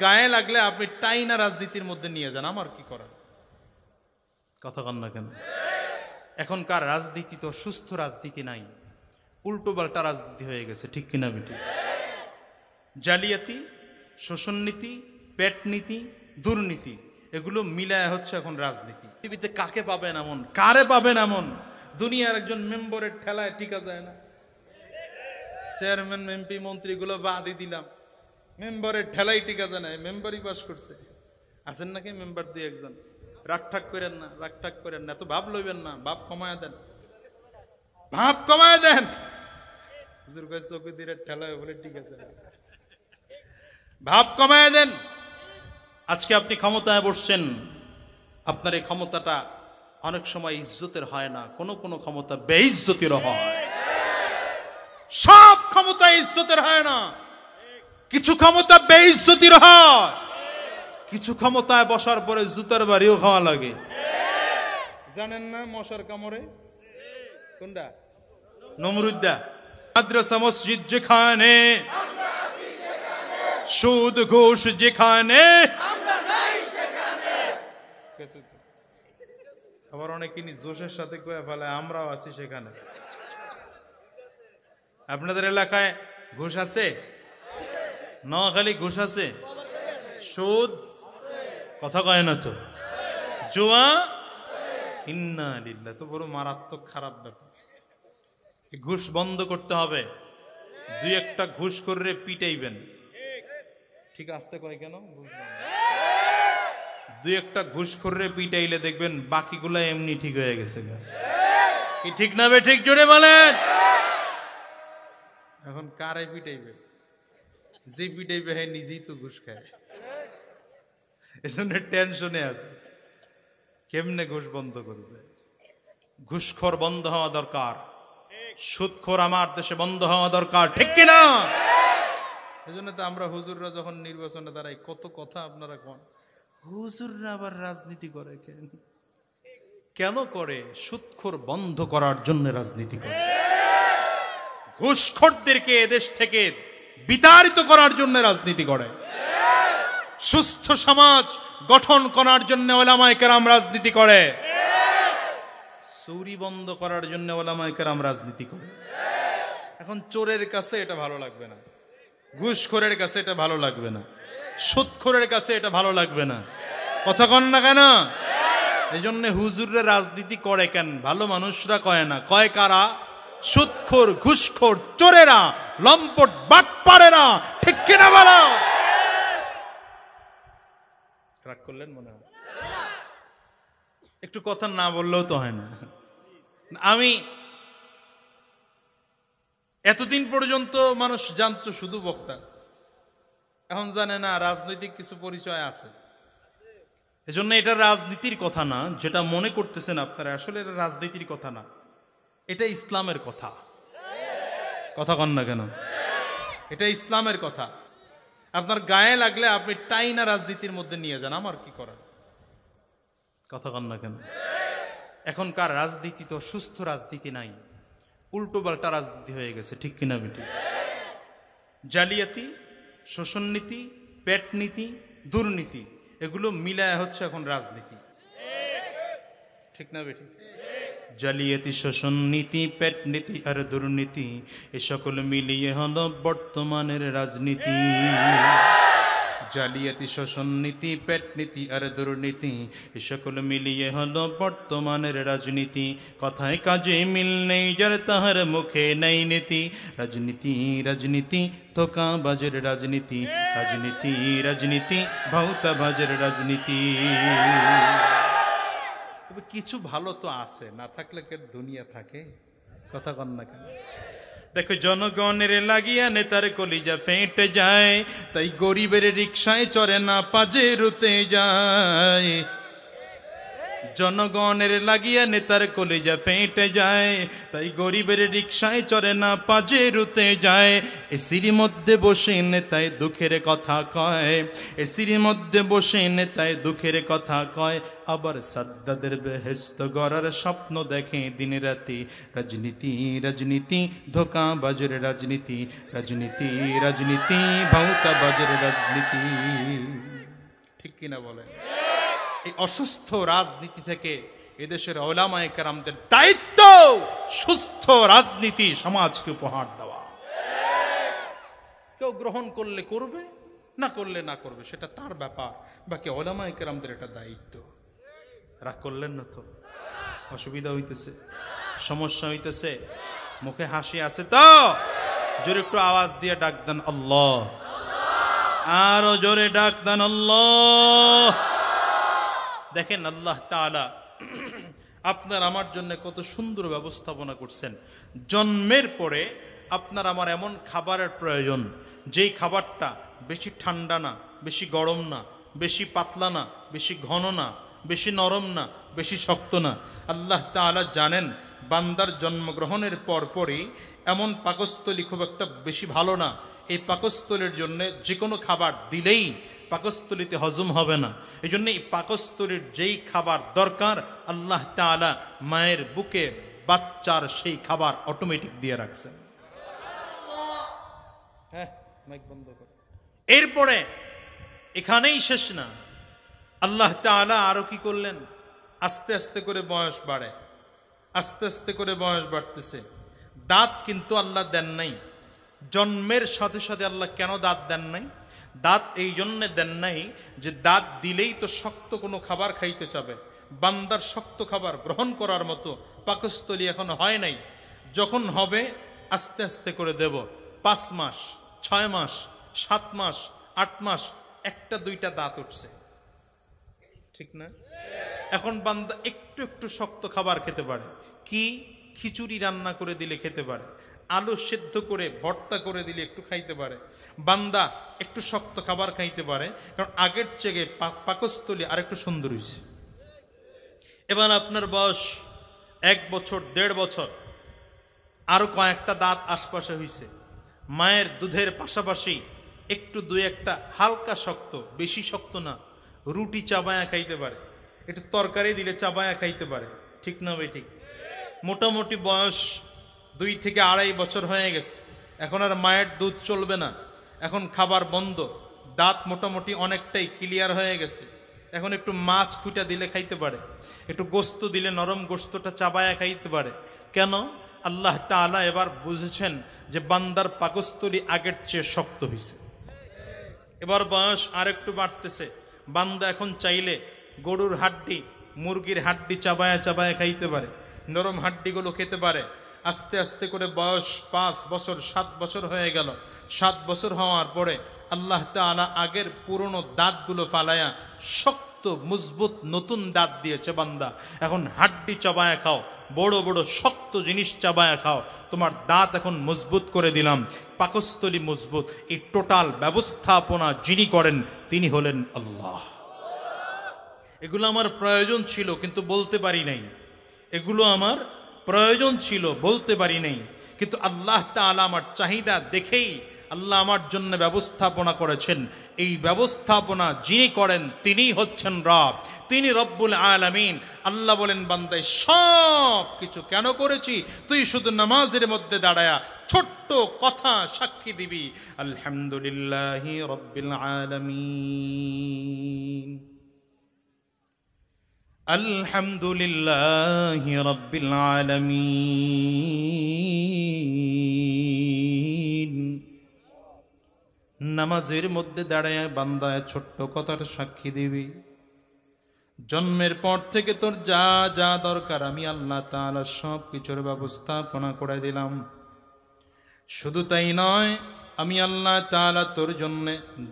গায়ে লাগলে আপনি টাইনা রাজনীতির মধ্যে নিয়ে যান, আমার কি করার? কথা কন না কেন? এখনকার রাজনীতি তো সুস্থ রাজনীতি নাই, উল্টো পাল্টা রাজনীতি হয়ে গেছে, ঠিক কিনা বেটি? জালিয়াতি, শোষণনীতি, পেটনীতি, দুর্নীতি, এগুলো মিলায় হচ্ছে এখন রাজনীতি। টিভিতে কাকে পাবেন এমন, কারে পাবেন এমন? দুনিয়ার একজন মেম্বারের ঠেলায় টিকা যায় না। চেয়ারম্যান, এমপি, মন্ত্রীগুলো বাদই দিলাম, মেম্বারের ঠেলাই টিকা যায় না। মেম্বারই পাস করছে, আছেন নাকি মেম্বার দুই একজন? রাগঠাক করেন না, রাগঠাক করেন না, তো ভাব লইবেন না, ভাব কমায় দেন, ভাব কমায় দেন। চৌকিদিরের ঠেলায় বলে ঠিক আছে, ভাব কমায় দেন। আজকে আপনি ক্ষমতায় বসছেন, আপনার এই ক্ষমতাটা অনেক সময় ইজ্জতের হয় না, কোনো কোনো ক্ষমতা বেইজ্জতির হয়। সব ক্ষমতা ইজ্জতের হয় না, কিছু ক্ষমতা বেইজ্জতির হয়। কিছু ক্ষমতায় বসার পরে জুতার বাড়িও খাওয়া লাগে। জানেন না মশার কামড়ে কোনটা? নমরুদ্দা। মাদ্রাসা মসজিদ যেখানে, সুদ ঘুষ যেখানে, আবার অনেকে জোশের সাথে কয়ে ফেলে আমরাও আছি সেখানে। আপনাদের এলাকায় ঘুষ আছে? নোয়াখালী ঘুষ আছে? সুদ কথা কয় না তো? জুয়া, ইন্না লিল্লাহ, তো বড় মারাত্মক খারাপ ব্যাপার। ঘুষ বন্ধ করতে হবে। দুই একটা ঘুষ করে পিটাইবেন, ঠিক আসতে কয় কেন? দুই একটা ঘুষ করে পিটাইলে দেখবেন বাকিগুলা এমনি ঠিক হয়ে গেছে। কি ঠিক না বে? ঠিক জোরে বলেন। এখন কারে পিটাইবে? যে পিটাইবে হ্যাঁ নিজেই তো ঘুষ খায়, এজন্য টেনশনে আছে কেমনে ঘুষ বন্ধ করবে। ঘুষখোর বন্ধ হওয়া দরকার, সুদখোর আমার দেশে বন্ধ হওয়া দরকার, ঠিক কিনা? এজন্য তো আমরা হুজুররা যখন নির্বাচনে দাঁড়াই কত কথা আপনারা কোন, হুজুররা আবার রাজনীতি করে কেন করে? সুদখোর বন্ধ করার জন্য রাজনীতি করে, ঘুষখোরদেরকে এদেশ থেকে বিতাড়িত করার জন্য রাজনীতি করে, সুস্থ সমাজ গঠন করার জন্য ওলামায়ে কেরাম রাজনীতি করে, চুরি বন্ধ করার জন্য ওলামায়ে কেরাম রাজনীতি করে। এখন চোরের কাছে এটা ভালো লাগবে না, ঘুষখোরের কাছে এটা ভালো লাগবে না, সুদখোরের কাছে এটা ভালো লাগবে না, কথা কন না কেন? এই জন্য হুজুররা রাজনীতি করে কেন? ভালো মানুষরা কয় না, কয় কারা? সুদখোর, ঘুষখোর, চোরেরা, লম্পট বাটপাড়েরা, ঠিক কিনা বলো? রাগ করলেন মনে হয়? একটু কথা না বললেও তো হয় না। আমি এতদিন পর্যন্ত মানুষ জানতো শুধু বক্তা, এখন জানে না রাজনৈতিক কিছু পরিচয় আছে। এজন্য এটা রাজনীতির কথা না, যেটা মনে করতেছেন আপনারা, আসলে এটা রাজনীতির কথা না, এটা ইসলামের কথা। কথা কন না কেন? এটা ইসলামের কথা। আপনার গায়ে লাগলে আপনি টাইনা রাজনীতির মধ্যে নিয়ে যান, আমার কি করার? কথা কন না কেন? এখনকার রাজনীতি তো সুস্থ রাজনীতি নাই, উল্টো পাল্টা রাজনীতি হয়ে গেছে, ঠিক কিনা বেটি? জালিয়াতি, শোষণনীতি, পেটনীতি, দুর্নীতি, এগুলো মিলায় হচ্ছে এখন রাজনীতি, ঠিক না বেটি? জালিয়াতি, শোষণ নীতি, পেট নীতি আর দুর্নীতি, এ সকল মিলিয়ে হলো বর্তমানের রাজনীতি। জালিয়াতি, শোষণ নীতি, পেট নীতি আর দুর্নীতি, এ সকল মিলিয়ে হলো বর্তমানের রাজনীতি। কথায় কাজে মিল নেই যার, তাহার মুখে নেই নীতি। রাজনীতি রাজনীতি ধোঁকাবাজের রাজনীতি, রাজনীতি রাজনীতি ভাউতাবাজের রাজনীতি। কিছু ভালো তো আছে, না থাকলে কে দুনিয়া থাকে? কথা কন না কেন? দেখো জনগণের লাগিয়া নেতার কলিজা ফেটে যায়, তাই গরিবের রিকশায় চড়ে না পাজে রুতে যায়। জনগণের লাগিয়া নেতার কলিজা ফেটে যায়, তাই গরিবের রিকশায় চড়ে না পাজে রুতে যায়। এসির মধ্যে বসে নেতায় দুঃখের কথা কয়, এসির মধ্যে বসে নেতায় দুঃখের কথা কয়। আবার সাদ্দাদের বেহেস্ত গড়ার স্বপ্ন দেখে দিন রাতি। রাজনীতি রাজনীতি ধোঁকাবাজের রাজনীতি, রাজনীতি রাজনীতি ভাউতাবাজের রাজনীতি। ঠিক কিনা বলেন? এই অসুস্থ রাজনীতি থেকে এদেশের উলামায়ে কেরামদের দায়িত্ব সুস্থ রাজনীতি সমাজকে উপহার দেওয়া। কেউ গ্রহণ করলে করবে, না করলে না করবে, সেটা তার ব্যাপার। বাকি উলামায়ে কেরামদের এটা দায়িত্ব। রাগ করলেন না তো? অসুবিধা হইতেছে, সমস্যা হইতেছে, মুখে হাসি আছে তো? জোরে একটু আওয়াজ দিয়ে ডাক দেন আল্লাহ, আরো জোরে ডাক দেন আল্লাহ। দেখেন আল্লাহ তাআলা আপনার আমার জন্য কত সুন্দর ব্যবস্থাপনা করছেন। জন্মের পরে আপনার আমার এমন খাবারের প্রয়োজন, যেই খাবারটা বেশি ঠান্ডা না, বেশি গরম না, বেশি পাতলা না, বেশি ঘন না, বেশি নরম না, বেশি শক্ত না। আল্লাহ তাআলা জানেন বান্দার জন্মগ্রহণের পরপরই এমন পাকস্থলী খুব একটা বেশি ভালো না। এই পাকস্থলীর জন্য যে কোনো খাবার দিলেই পাকস্থলীতে হজম হবে না। এই জন্য এই পাকস্থলীর যেই খাবার দরকার আল্লাহ তাআলা মায়ের বুকে বাচ্চার সেই খাবার অটোমেটিক দিয়ে রাখছেন। হ্যাঁ, মাইক বন্ধ কর। এরপরে এখানেই শেষ না, আল্লাহ তাআলা আরো কি করলেন? আস্তে আস্তে করে বয়স বাড়ে, আস্তে আস্তে করে বয়স বাড়তেছে। দাঁত কিন্তু আল্লাহ দেন নাই। জন্মের সাথে সাথে আল্লাহ কেন দাঁত দেন নাই? দাঁত এই জন্যে দেন নাই যে দাঁত দিলেই তো শক্ত কোনো খাবার খাইতে চাবে। বান্দার শক্ত খাবার গ্রহণ করার মতো পাকস্থলী এখন হয় নাই। যখন হবে আস্তে আস্তে করে দেব। 5 মাস, 6 মাস, 7 মাস, 8 মাস, একটা দুইটা দাঁত উঠছে, ঠিক না? এখন বান্দা একটু একটু শক্ত খাবার খেতে পারে। কি? খিচুড়ি রান্না করে দিলে খেতে পারে, আলু সেদ্ধ করে ভর্তা করে দিলে একটু খাইতে পারে। বান্দা একটু শক্ত খাবার খাইতে পারে, কারণ আগের চেয়ে পাকস্থলী আরেকটু সুন্দর হয়েছে। এবার আপনার বয়স 1 বছর, 1.5 বছর, আরো কয়েকটা দাঁত আশপাশে হয়েছে। মায়ের দুধের পাশাপাশি একটু 2-1টা হালকা শক্ত, বেশি শক্ত না, রুটি চাবায়া খাইতে পারে, একটু তরকারি দিলে চাবায়া খাইতে পারে, ঠিক না ভাই? ঠিক। মোটামুটি বয়স 2 থেকে 2.5 বছর হয়ে গেছে। এখন আর মায়ের দুধ চলবে না, এখন খাবার বন্ধ। দাঁত মোটামুটি অনেকটাই ক্লিয়ার হয়ে গেছে। এখন একটু মাছ খুঁটা দিলে খাইতে পারে, একটু গোস্ত দিলে নরম গোস্তটা চাবায়া খাইতে পারে। কেন? আল্লাহ তাআলা এবার বুঝেছেন যে বান্দার পাকস্থলী আগের চেয়ে শক্ত হয়েছে। এবার বয়স আর একটু বাড়তেছে। বান্দা এখন চাইলে গরুর হাড্ডি, মুরগির হাড্ডি চাবায়া চাবায়া খাইতে পারে, নরম হাড্ডিগুলো খেতে পারে। আস্তে আস্তে করে বয়স 5 বছর, 7 বছর হয়ে গেল। 7 বছর হওয়ার পরে আল্লাহ তাআলা আগের পুরনো দাঁতগুলো ফালায়া শক্ত মজবুত নতুন দাঁত দিয়েছে। বান্দা এখন হাড্ডি চাবায়া খাও, বড় বড় শক্ত জিনিস চাবায়া খাও, তোমার দাঁত এখন মজবুত করে দিলাম, পাকস্থলী মজবুত। এই টোটাল ব্যবস্থাপনা যিনি করেন তিনি হলেন আল্লাহ। এগুলো আমার প্রয়োজন ছিল কিন্তু বলতে পারি নাই, এগুলো আমার প্রয়োজন ছিল বলতে পারি নাই, কিন্তু আল্লাহ তাআলা আমার চাহিদা দেখেই আল্লাহ আমার জন্য ব্যবস্থাপনা করেছেন। এই ব্যবস্থাপনা যিনি করেন তিনিই হচ্ছেন রব, তিনি রব্বুল আলামিন। আল্লাহ বলেন, বান্দায় সব কিছু কেন করেছি? তুই শুধু নামাজের মধ্যে দাঁড়ায়া ছোট্ট কথা সাক্ষী দিবি, আলহামদুলিল্লাহি রব্বিল আলামিন, আলহামদুলিল্লাহি রাব্বিল আলামিন। নামাজের মধ্যে দাঁড়ায় বান্দায় ছোট্ট কথার সাক্ষী দিবি, জন্মের পর থেকে তোর যা যা দরকার আমি আল্লাহ তাআলা সব কিছুর ব্যবস্থাপনা করে দিলাম। শুধু তাই নয়, আমি আল্লাহ তাআলা তোর জন্য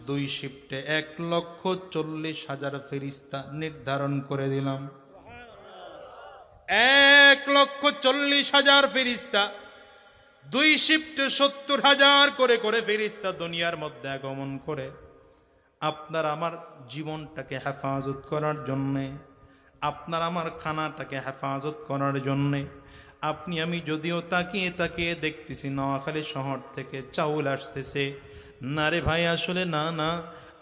2 শিফটে 1,40,000 ফেরেশতা নির্ধারণ করে দিলাম। 1,40,000 ফেরেশতা, 2 শিফটে 70,000 করে করে ফেরেশতা দুনিয়ার মধ্যে আগমন করে আপনার আমার জীবনটাকে হেফাজত করার জন্যে, আপনার আমার খানাটাকে হেফাজত করার জন্যে। আপনি আমি যদিও তাকিয়ে তাকিয়ে দেখতেছি নোয়াখালী শহর থেকে চাউল আসতেছে, না রে ভাই, আসলে না না,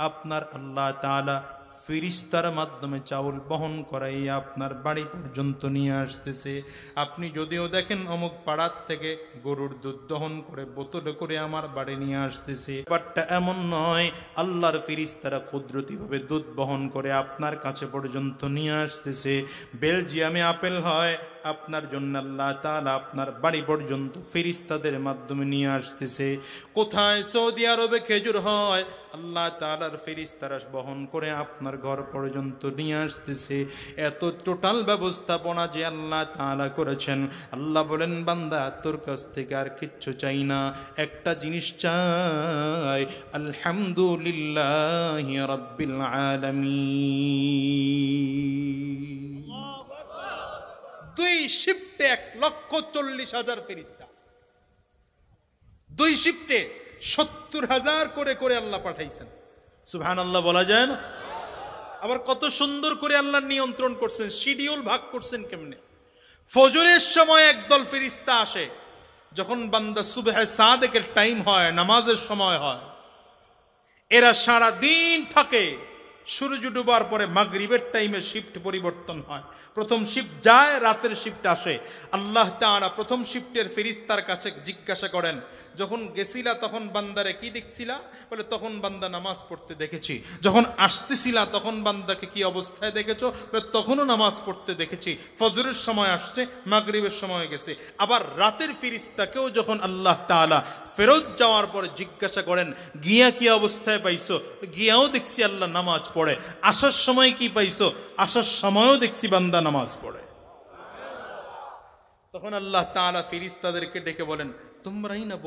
আপনার আল্লাহ তাআলা ফেরেশতার মাধ্যমে চাউল বহন করাই আপনার বাড়ি পর্যন্ত নিয়ে আসতেছে। আপনি যদিও দেখেন অমুক পাড়ার থেকে গরুর দুধ দহন করে বোতলে করে আমার বাড়ি নিয়ে আসতেছে, ব্যাপারটা এমন নয়। আল্লাহর ফেরেশতারা কুদরতিভাবে দুধ বহন করে আপনার কাছে পর্যন্ত নিয়ে আসতেছে। বেলজিয়ামে আপেল হয়, আপনার জন্য আল্লাহ তাআলা আপনার বাড়ি পর্যন্ত ফেরেশতাদের মাধ্যমে নিয়ে আসতেছে। কোথায়? সৌদি আরবে খেজুর হয়, আল্লাহ তাআলার ফেরেশতারা বহন করে আপনার ঘর পর্যন্ত নিয়ে আসতেছে। এত টোটাল ব্যবস্থাপনা যে আল্লাহ তাআলা করেছেন। আল্লাহ বলেন, বান্দা তোর কাছ থেকে আর কিচ্ছু চাই না, একটা জিনিস চাই, আলহামদুলিল্লাহি রাব্বিল আলামিন। দুই শিফটে 1,40,000 ফেরেশতা, দুই শিফটে 70,000 করে করে আল্লাহ পাঠাইছেন। সুবহানাল্লাহ বলা যায় না? আবার কত সুন্দর করে আল্লাহ নিয়ন্ত্রণ করছেন, শিডিউল ভাগ করছেন কেমনে। ফজরের সময় একদল ফেরেশতা আসে, যখন বান্দা সুবহে সাদেকের টাইম হয়, নামাজের সময় হয়, এরা সারা দিন থাকে। সূর্য ডুবার পরে মাগরিবের টাইমে শিফট পরিবর্তন হয়, প্রথম শিফট যায়, রাতের শিফট আসে। আল্লাহ তাআলা প্রথম শিফটের ফেরেশতার কাছে জিজ্ঞাসা করেন, যখন গেছিলা তখন বান্দারে কি দেখছিলা? বলে, তখন বান্দা নামাজ পড়তে দেখেছি। যখন আসতেছিলা তখন বান্দাকে কি অবস্থায় দেখেছো? বলে, তখনও নামাজ পড়তে দেখেছি। ফজরের সময় আসছে, মাগরিবের সময় গেছে। আবার রাতের ফেরেশতাকেও যখন আল্লাহ তাআলা ফেরত যাওয়ার পরে জিজ্ঞাসা করেন, গিয়া কি অবস্থায় পাইছো? গিয়াও দেখছি আল্লাহ নামাজ পড়ে। আসার সময় কি পাইছো? আসার সময়ও দেখছি বান্দা নামাজ পড়ে। তখন আল্লাহ তাআলা ফেরেশতাদেরকে ডেকে বলেন, তোমরাই না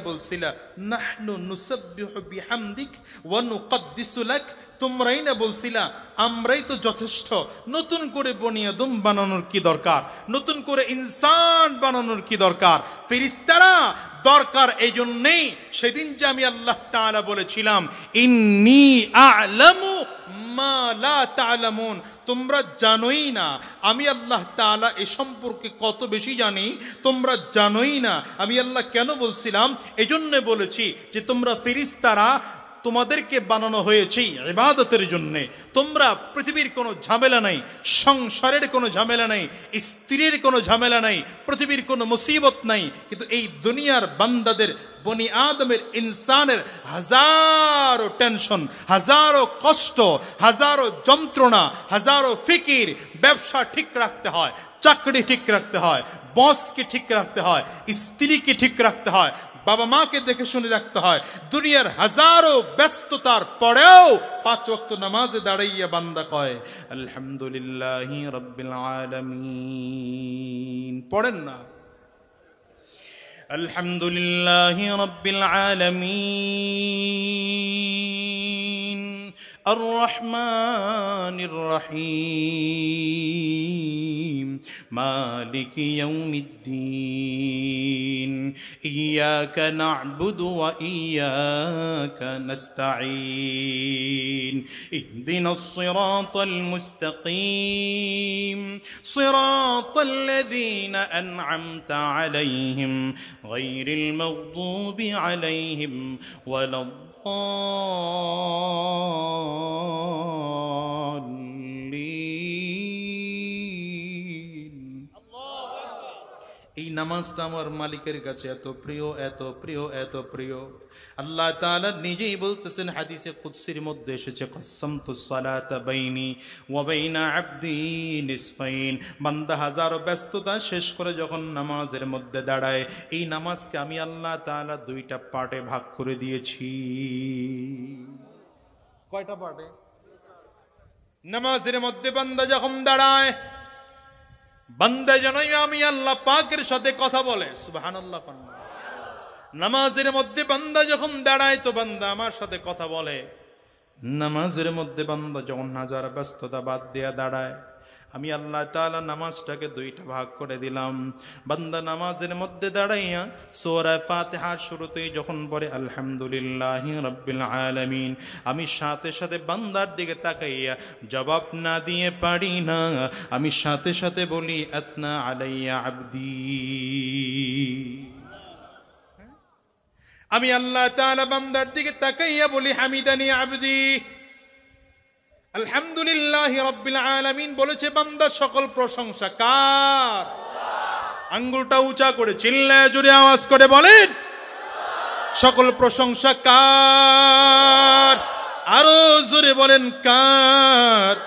বলছিলা নাহনু নুসাব্বিহু বিহামদিক ওয়া নুকদ্দিসু লাক, তোমরাই না বলছিলা আমরাই তো যথেষ্ট, নতুন করে বনিয়াদম বানানোর কি দরকার, নতুন করে ইনসান বানানোর কি দরকার? ফেরেশতারা দরকার এই জন্যেই সেদিন যে আমি আল্লাহ তাআলা বলেছিলাম, ইন্নী আ'লামু মা লা তা'লামুন, তোমরা জানোই না আমি আল্লাহ তাআলা এ সম্পর্কে কত বেশি জানি, তোমরা জানোই না। আমি আল্লাহ কেন বলছিলাম? এজন্য বলেছি যে তোমরা ফেরেশতারা তোমাদেরকে বানানো হয়েছে ইবাদতের জন্যে। তোমরা পৃথিবীর কোনো ঝামেলা নাই, সংসারের কোনো ঝামেলা নাই, স্ত্রীর কোনো ঝামেলা নাই, পৃথিবীর কোনো মুসিবত নাই, কিন্তু এই দুনিয়ার বান্দাদের, বনি আদমের, ইনসানের হাজারো টেনশন, হাজারো কষ্ট, হাজারো যন্ত্রণা, হাজারো ফিকির। ব্যবসা ঠিক রাখতে হয়, চাকরি ঠিক রাখতে হয়, বসকে ঠিক রাখতে হয়, স্ত্রীকে ঠিক রাখতে হয়, বাবা মাকে দেখে শুনে রাখতে হয়। দুনিয়ার হাজারো ব্যস্ততার পরেও 5 ওয়াক্ত নামাজে দাঁড়াইয়া বান্দা কয় আলহামদুলিল্লাহি রাব্বিল আলামিন। পড়েন না, আলহামদুলিল্লাহি রাব্বিল আলামিন আর রহমানির রহিম মালিকি ইয়াউমিদ্দিন ইয়্যাকা না'বুদু ওয়া ইয়্যাকা নাস্তাঈন ইহদিনাস সিরাতাল মুস্তাকিম সিরাতাল লাযীনা আন'আমতা আলাইহিম গায়রিল মাগদুবি আলাইহিম ওয়ালাদ এই নামাজটা আমার মালিকের কাছে এত প্রিয়, এত প্রিয়, এত প্রিয়। আল্লাহ তাআলা নিজেই বলতেছেন, হাদিসে কুদসির মধ্যে এসেছে, কাসসামতুস সালাতা বাইনি ওয়া বাইনা আবদি নিসফাইন। বান্দা হাজারো ব্যস্ততা শেষ করে যখন নামাজের মধ্যে দাঁড়ায়, এই নামাজকে আমি আল্লাহ তাআলা 2টা পার্টে ভাগ করে দিয়েছি। কয়টা পার্টে? নামাজের মধ্যে বান্দা যখন দাঁড়ায়, বান্দা যেন আমি আল্লাহ পাকের সাথে কথা বলে। সুবহানাল্লাহ। নামাজের মধ্যে বান্দা যখন দাঁড়ায় তো বান্দা আমার সাথে কথা বলে। নামাজের মধ্যে বান্দা যখন হাজার ব্যস্ততা বাদ দিয়ে দাঁড়ায়, আমি আল্লাহ তাআলা নামাজটাকে দুইটা ভাগ করে দিলাম। বান্দা নামাজের মধ্যে দাঁড়াইয়া সূরা ফাতিহার শুরুতেই যখন পড়ে আলহামদুলিল্লাহি রাব্বিল আলামিন, আমি সাথে সাথে বান্দার দিকে তাকাইয়া জবাব না দিয়ে পারি না, আমি সাথে সাথে বলি আতনা আলাইয়া আবদি। আমি আল্লাহ তাআলা বান্দার দিকে তাকাইয়া বলি হামিদানি আবদি। আলহামদুলিল্লাহি রাব্বিল আলামিন বলেছে বান্দা সকল প্রশংসা কার? আঙ্গুলটা উঁচা করে চিল্লায় জোরে আওয়াজ করে বলেন সকল প্রশংসা কার? আরো জোরে বলেন কার?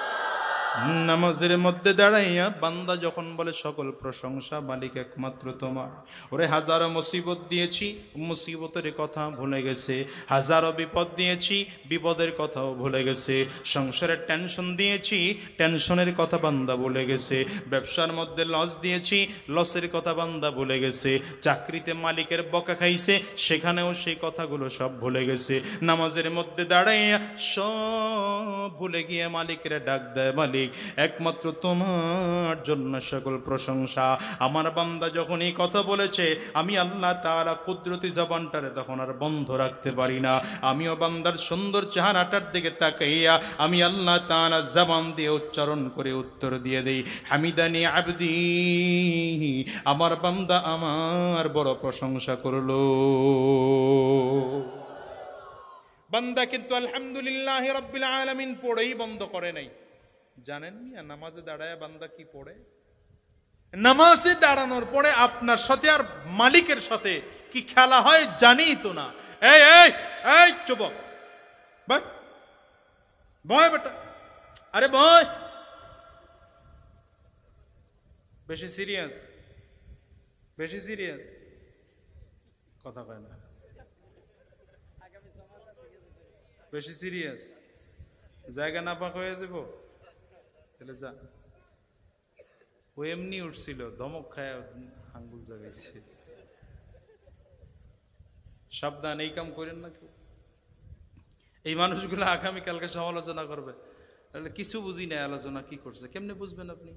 নামাজের মধ্যে দাঁড়াইয়া বান্দা যখন বলে সকল প্রশংসা মালিক একমাত্র তোমার, ওরে হাজারো মুসিবত দিয়েছি, মুসিবতের কথা ভুলে গেছে, হাজারো বিপদ দিয়েছি, বিপদের কথাও ভুলে গেছে, সংসারের টেনশন দিয়েছি, টেনশনের কথা বান্দা ভুলে গেছে, ব্যবসার মধ্যে লস দিয়েছি, লসের কথা বান্দা ভুলে গেছে, চাকরিতে মালিকের বকা খাইছে, সেখানেও সেই কথাগুলো সব ভুলে গেছে। নামাজের মধ্যে দাঁড়াইয়া সব ভুলে গিয়ে মালিকের ডাক দেয়, মালিক একমাত্র তোমার জন্য সকল প্রশংসা। আমার বান্দা যখন এই কথা বলেছে আমি আল্লাহ তাআলা কুদরতি জবানটারে তখন আর বন্ধ রাখতে পারি না। আমিও বান্দার সুন্দর চেহারাটার দিকে তাকাইয়া আমি আল্লাহ তাআলা জবান দিয়ে উচ্চারণ করে উত্তর দিয়ে দেই হামিদানি আবদি, আমার বান্দা আমার বড় প্রশংসা করলো। বান্দা কিন্তু আলহামদুলিল্লাহি রাব্বিল আলামিন পড়েই বন্ধ করে নাই। জানেন মিয়া নামাজে দাঁড়ায় বান্দা কি পড়ে? নামাজে দাঁড়ানোর পরে আপনার সাথে আর মালিকের সাথে কি খেলা হয় জানি তো না। এই এই এই চুপ বয় বয় বেটা, আরে বয়, বেশি সিরিয়াস, বেশি সিরিয়াস কথা কয় না, বেশি সিরিয়াস, জায়গা না পাক হয়ে যাব তাহলে যা। ও এমনি উঠছিল, ধমক খায় আঙ্গুল জাগাইছে। সাবধান, এই কাম করেন না কেউ। এই মানুষগুলো আগামীকালকে সমালোচনা করবে, কিছু বুঝি না আলোচনা কি করছে, কেমনে বুঝবেন আপনি?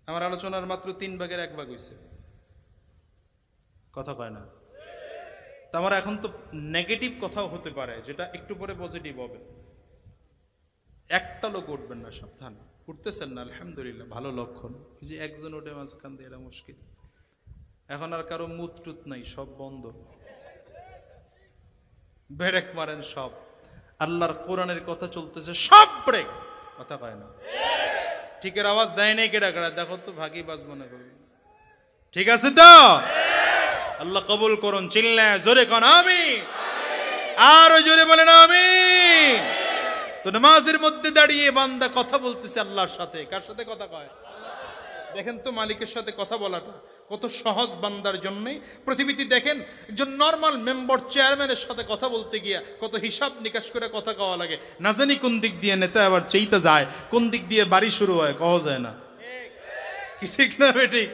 আমার আলোচনার মাত্র 3 ভাগের 1 ভাগ হয়েছে, কথা কয় না। তো আমার এখন তো নেগেটিভ কথাও হতে পারে, যেটা একটু পরে পজিটিভ হবে। একটা লোক উঠবেন না, সাবধান। উঠতেছেন না, আলহামদুলিল্লাহ, ভালো লক্ষণ। যে একজন উঠে মাঝখান দিয়ে, এটা মুশকিল। এখন আর কারো মুত টুত নাই, সব বন্ধ, ব্রেক মারেন সব। আল্লাহর কোরআনের কথা চলতেছে, সব ব্রেক, কথা কয় না। ঠিকের আওয়াজ দেয় নাই কেডা কেডা, দেখো তো ভাগি বাজ মনে করবে। ঠিক আছে তো? আল্লাহ কবুল করুন। চিল্লায় জোরে কোন আমিন, আরো জোরে বলেন আমিন। তো নামাজের মধ্যে দাঁড়িয়ে বান্দা কথা বলতেছে আল্লাহর সাথে। কার সাথে কথা কয়? দেখেন তো মালিকের সাথে কথা বলাটা কত সহজ বান্দার জন্য। পৃথিবীতে দেখেন একজন নর্মাল মেম্বার চেয়ারম্যানের সাথে কথা বলতে গিয়া কত হিসাব নিকাশ করে কথা কওয়া লাগে। না জানি কোন দিক দিয়ে নেতা আবার চেইতে যায়, কোন দিক দিয়ে বাড়ি শুরু হয়, কওয়া যায় না। কি ঠিক না বেটি?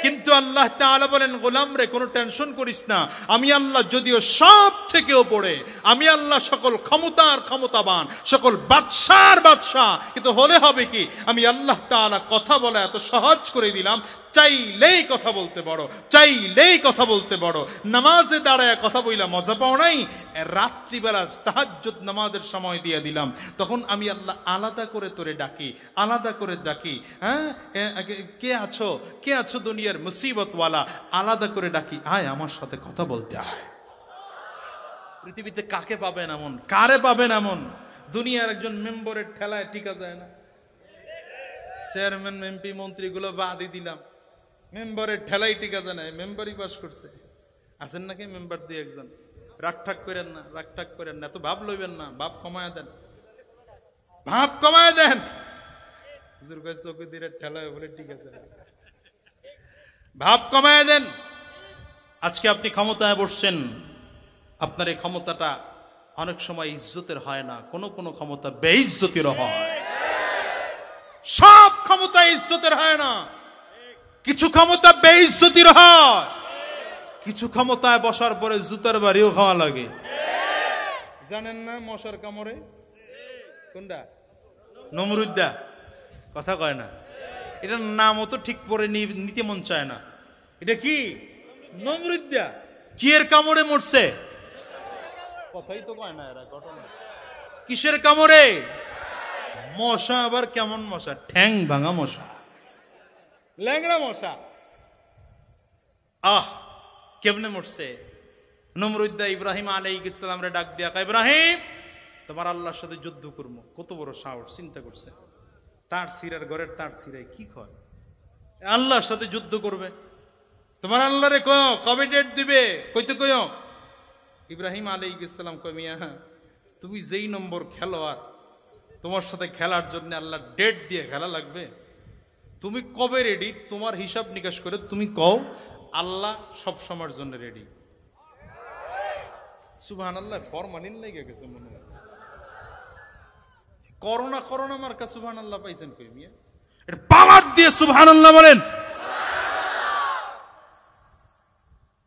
কিন্তু আল্লাহ তাআলা বলেন, গোলাম রে কোনো টেনশন করিস না, আমি আল্লাহ যদিও সব থেকে উপরে, আমি আল্লাহ সকল ক্ষমতার ক্ষমতাবান, সকল বাদশার বাদশাহ, কিন্তু হলে হবে কি, আমি আল্লাহ তাআলা কথা বলা এত সহজ করে দিলাম, চাইলেই কথা বলতে পারো, চাইলেই কথা বলতে পারো। নামাজে দাঁড়ায় কথা বইলা মজা পাও নাই? রাত্রিবেলা তাহাজ্জুদ নামাজের সময় দিয়ে দিলাম, তখন আমি আল্লাহ আলাদা করে তোরে ডাকি, আলাদা করে ডাকি। হ্যাঁ, কে আছো, কে আছো দুনিয়ার মুসিবতওয়ালা, আলাদা করে ডাকি, আয় আমার সাথে কথা বলতে আয়। পৃথিবীতে কাকে পাবেন এমন, কারে পাবেন এমন? দুনিয়ার একজন মেম্বারের ঠেলায় টিকা যায় না। চেয়ারম্যান এমপি মন্ত্রীগুলো বাদই দিলাম, মেম্বারের ঠেলাই টিকা যায় না। মেম্বারই পাস করছে, আছেন নাকি মেম্বার 2-1 রাগ ঠাক করেন না, রাগ ঠাক করেন না, এত ভাব লইবেন না, ভাব কমায় দেন, ভাব কমায় দেন। চোখে দিয়ে ঠেলায় বলে ঠিক আছে, ভাব কমায় দেন। আজকে আপনি ক্ষমতায় বসছেন, আপনার এই ক্ষমতাটা অনেক সময় ইজ্জতের হয় না, কোন কোন ক্ষমতা বেইজ্জতির হয়। সব ক্ষমতা ইজ্জতের হয় না, কিছু ক্ষমতা বেইজ্জতির হয়। কিছু ক্ষমতায় বসার পরে জুতার বাড়িও খাওয়া লাগে। জানেন না মশার কামড়ে কোনটা? নমরুদ্দা। কথা কয় না। এটার নামও তো ঠিক পরে নিতে মন চায় না। এটা কি? নমরুদ্দা। কি এর কামড়ে মরছে? কথাই তো কয় না এরা। ঘটনা কিসের কামড়ে? মশা। আবার কেমন মশা? ঠ্যাং ভাঙা মশা, ল্যাংড়া মশা। কেমনে মরছে? নমরুদ্দা ইব্রাহিম আলাইহিস সালাম রে ডাক দিয়া কয়, ইব্রাহিম তোমার আল্লাহর সাথে যুদ্ধ করবো। কত বড় সাহস! চিন্তা করছে, তার সিরার ঘরের তার সিরাই কি কয়, আল্লাহর সাথে যুদ্ধ করবে। তোমার আল্লাহ রে কয় কবে ডেট দিবে? কইতে কয় ইব্রাহিম আলাইহিস সালাম কয়, মিয়া তুমি যেই নম্বর খেলোয়াড়, তোমার সাথে খেলার জন্য আল্লাহ ডেট দিয়ে খেলা লাগবে। তুমি কবে রেডি তোমার হিসাব নিকাশ করে তুমি কও, আল্লাহ সব সময়ের জন্য রেডি। সুবহানাল্লাহ। ফরমালিন লেগে গেছে মনে হয়। করোনা করোনা মার্কা সুবহানাল্লাহ পাইছেন কই মিয়া? এটা পাওয়ার দিয়ে সুবহানাল্লাহ বলেন।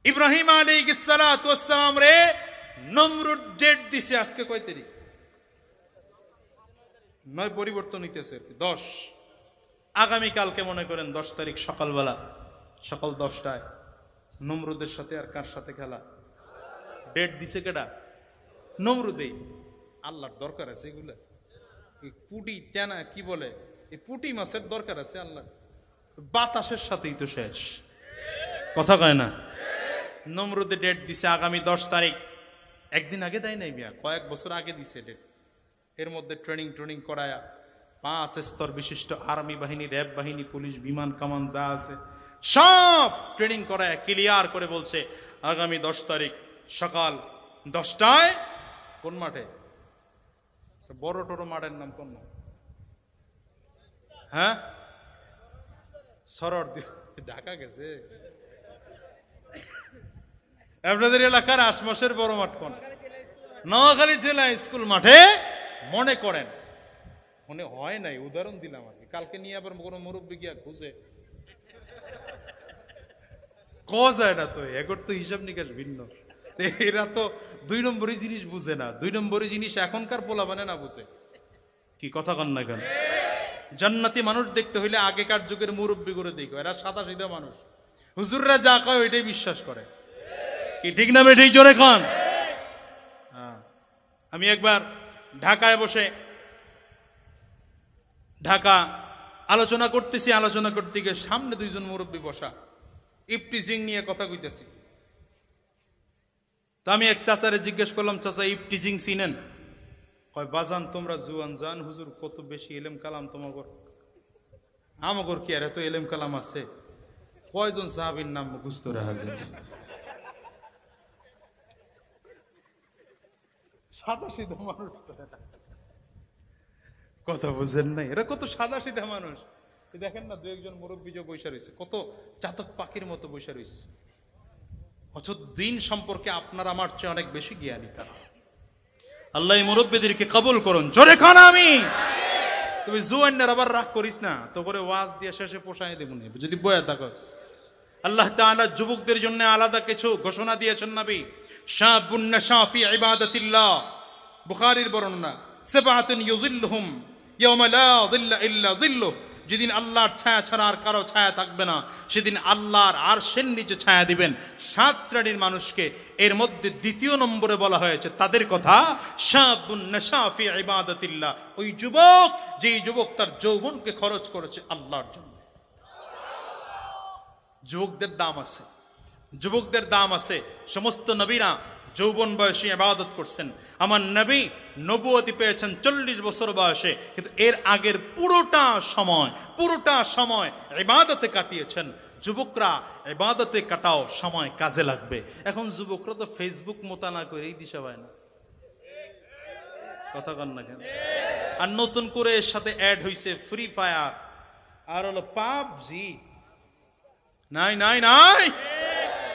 ইব্রাহিম আলাইহিস সালাতু ওয়াস সালাম রে নমরুদ ডেট দিছে আজকে কয় তারিখ? 9 পরিবর্তন হইতেছে 10। আগামী কালকে মনে করেন 10 তারিখ সকালবেলা, সকাল 10টায় নমরুদের সাথে আর কার সাথে খেলা? ডেট দিছে কেডা? নমরুদেই। আল্লাহর দরকার আছে এগুলা? এই পুটি টানা কি বলে, এই পুটি মাছের দরকার আছে আল্লাহ? বাতাসের সাথেই তো শেষ। কথা কয় না। নমরুদে ডেট দিছে আগামী 10 তারিখ। একদিন আগে দেয় নাই মিয়া, কয়েক বছর আগে দিছে ডেট। এর মধ্যে ট্রেনিং করায়া 5 স্তর বিশিষ্ট আর্মি বাহিনী, র্যাব বাহিনী, পুলিশ, বিমান, কামান যা আছে সব ট্রেনিং করায় ক্লিয়ার করে বলছে আগামী 10 তারিখ সকাল 10টায় কোন মাঠে? বড় টড়ো মাঠের নাম কোন নাম? হ্যাঁ, সরর ঢাকা গেছে। আপনাদের এলাকার আশমাসের বড় মাঠ কোন? নোয়াখালী জেলা স্কুল মাঠে মনে করেন। মনে হয় নাই, উদাহরণ দিলাম আর কি। কালকে নিয়ে আবার কোনো মুরব্বী গিয়া খুঁজে কজা, এটা তো এগোর তো হিসাব নিকাশ ভিন্ন। এরা তো 2 নম্বরই জিনিস বুঝে না। 2 নম্বরই জিনিস এখনকার পোলা মানে না বুঝে। কি কথা কন না কেন? জান্নাতি মানুষ দেখতে হইলে আগেকার যুগের মুরব্বী করে দেখো। এরা সাদা সিধা মানুষ, হুজুররা যা কয় ওইটাই বিশ্বাস করে। কি ঠিক না বেঠিক? জোরে খান। আমি একবার ঢাকায় বসে ঢাকা আলোচনা করতেছি, আলোচনা করতে গিয়ে সামনে 2 জন মুরব্বী বসা, ইফটিজিং নিয়ে কথা কইতেছি। তো আমি এক চাচারে জিজ্ঞেস করলাম, চাচা ইফটিজিং চিনেন? কয় বাজান তোমরা জুয়ান জান, হুজুর কত বেশি এলেম কালাম তোমাগর। আমাগর কি আর এত এলেম কালাম আছে? কয়জন সাহাবীর নাম মুখস্থ রাখা যায়? সাদা সিধা মানুষ কথা বুঝেন নাই? এরা কত সাদা সিধা মানুষ। দেখেন না 2-1 জন মুরব্বী যে বৈশা রয়েছে, কত চাতক পাখির মতো বৈশা রয়েছে। অথচ দিন সম্পর্কে আপনার আমার চেয়ে অনেক বেশি জ্ঞানী তারা। আল্লাহ এই মুরব্বীদেরকে কবুল করুন। জোরে খান আমি। তুমি জুয়ান্নের আবার রাগ করিস না, তো করে ওয়াজ দিয়ে শেষে পোষায় দেব না যদি বয়া থাকস। আল্লাহ তাআলা যুবকদের জন্য আলাদা কিছু ঘোষণা দিয়েছেন নবী। শাবুন নাশা ফি ইবাদাতিল্লাহ, বুখারীর বর্ণনা। সাবআতুন ইউযিল্লুহুম ইয়াওমা লা যিল্লা ইল্লা যিল্লুহ, যেদিন আল্লাহর ছায়া ছাড়া আর কারো ছায়া থাকবে না, সেদিন আল্লাহর আরশের নিচে ছায়া দিবেন 7 শ্রেণীর মানুষকে। এর মধ্যে 2 নম্বরে বলা হয়েছে তাদের কথা, শাবুন নাশা ফি ইবাদাতিল্লাহ, ওই যুবক যেই যুবক তার যৌবনকে খরচ করেছে আল্লাহর জন্য। যুবকদের দাম আছে, যুবকদের দাম আছে। সমস্ত নবীরা যৌবন বয়সে ইবাদত করছেন। আমার নবী নবুয়তি পেয়েছেন 40 বছর বয়সে, কিন্তু এর আগের পুরোটা সময় ইবাদতে কাটিয়েছেন। যুবকরা ইবাদতে কাটাও, সময় কাজে লাগবে। এখন যুবকরা তো ফেসবুক মোতানা করেই দিশা পায় না। কথা কন না কেন? আর নতুন করে এর সাথে অ্যাড হইছে ফ্রি ফায়ার আর হলো পাবজি। নাই নাই নাই,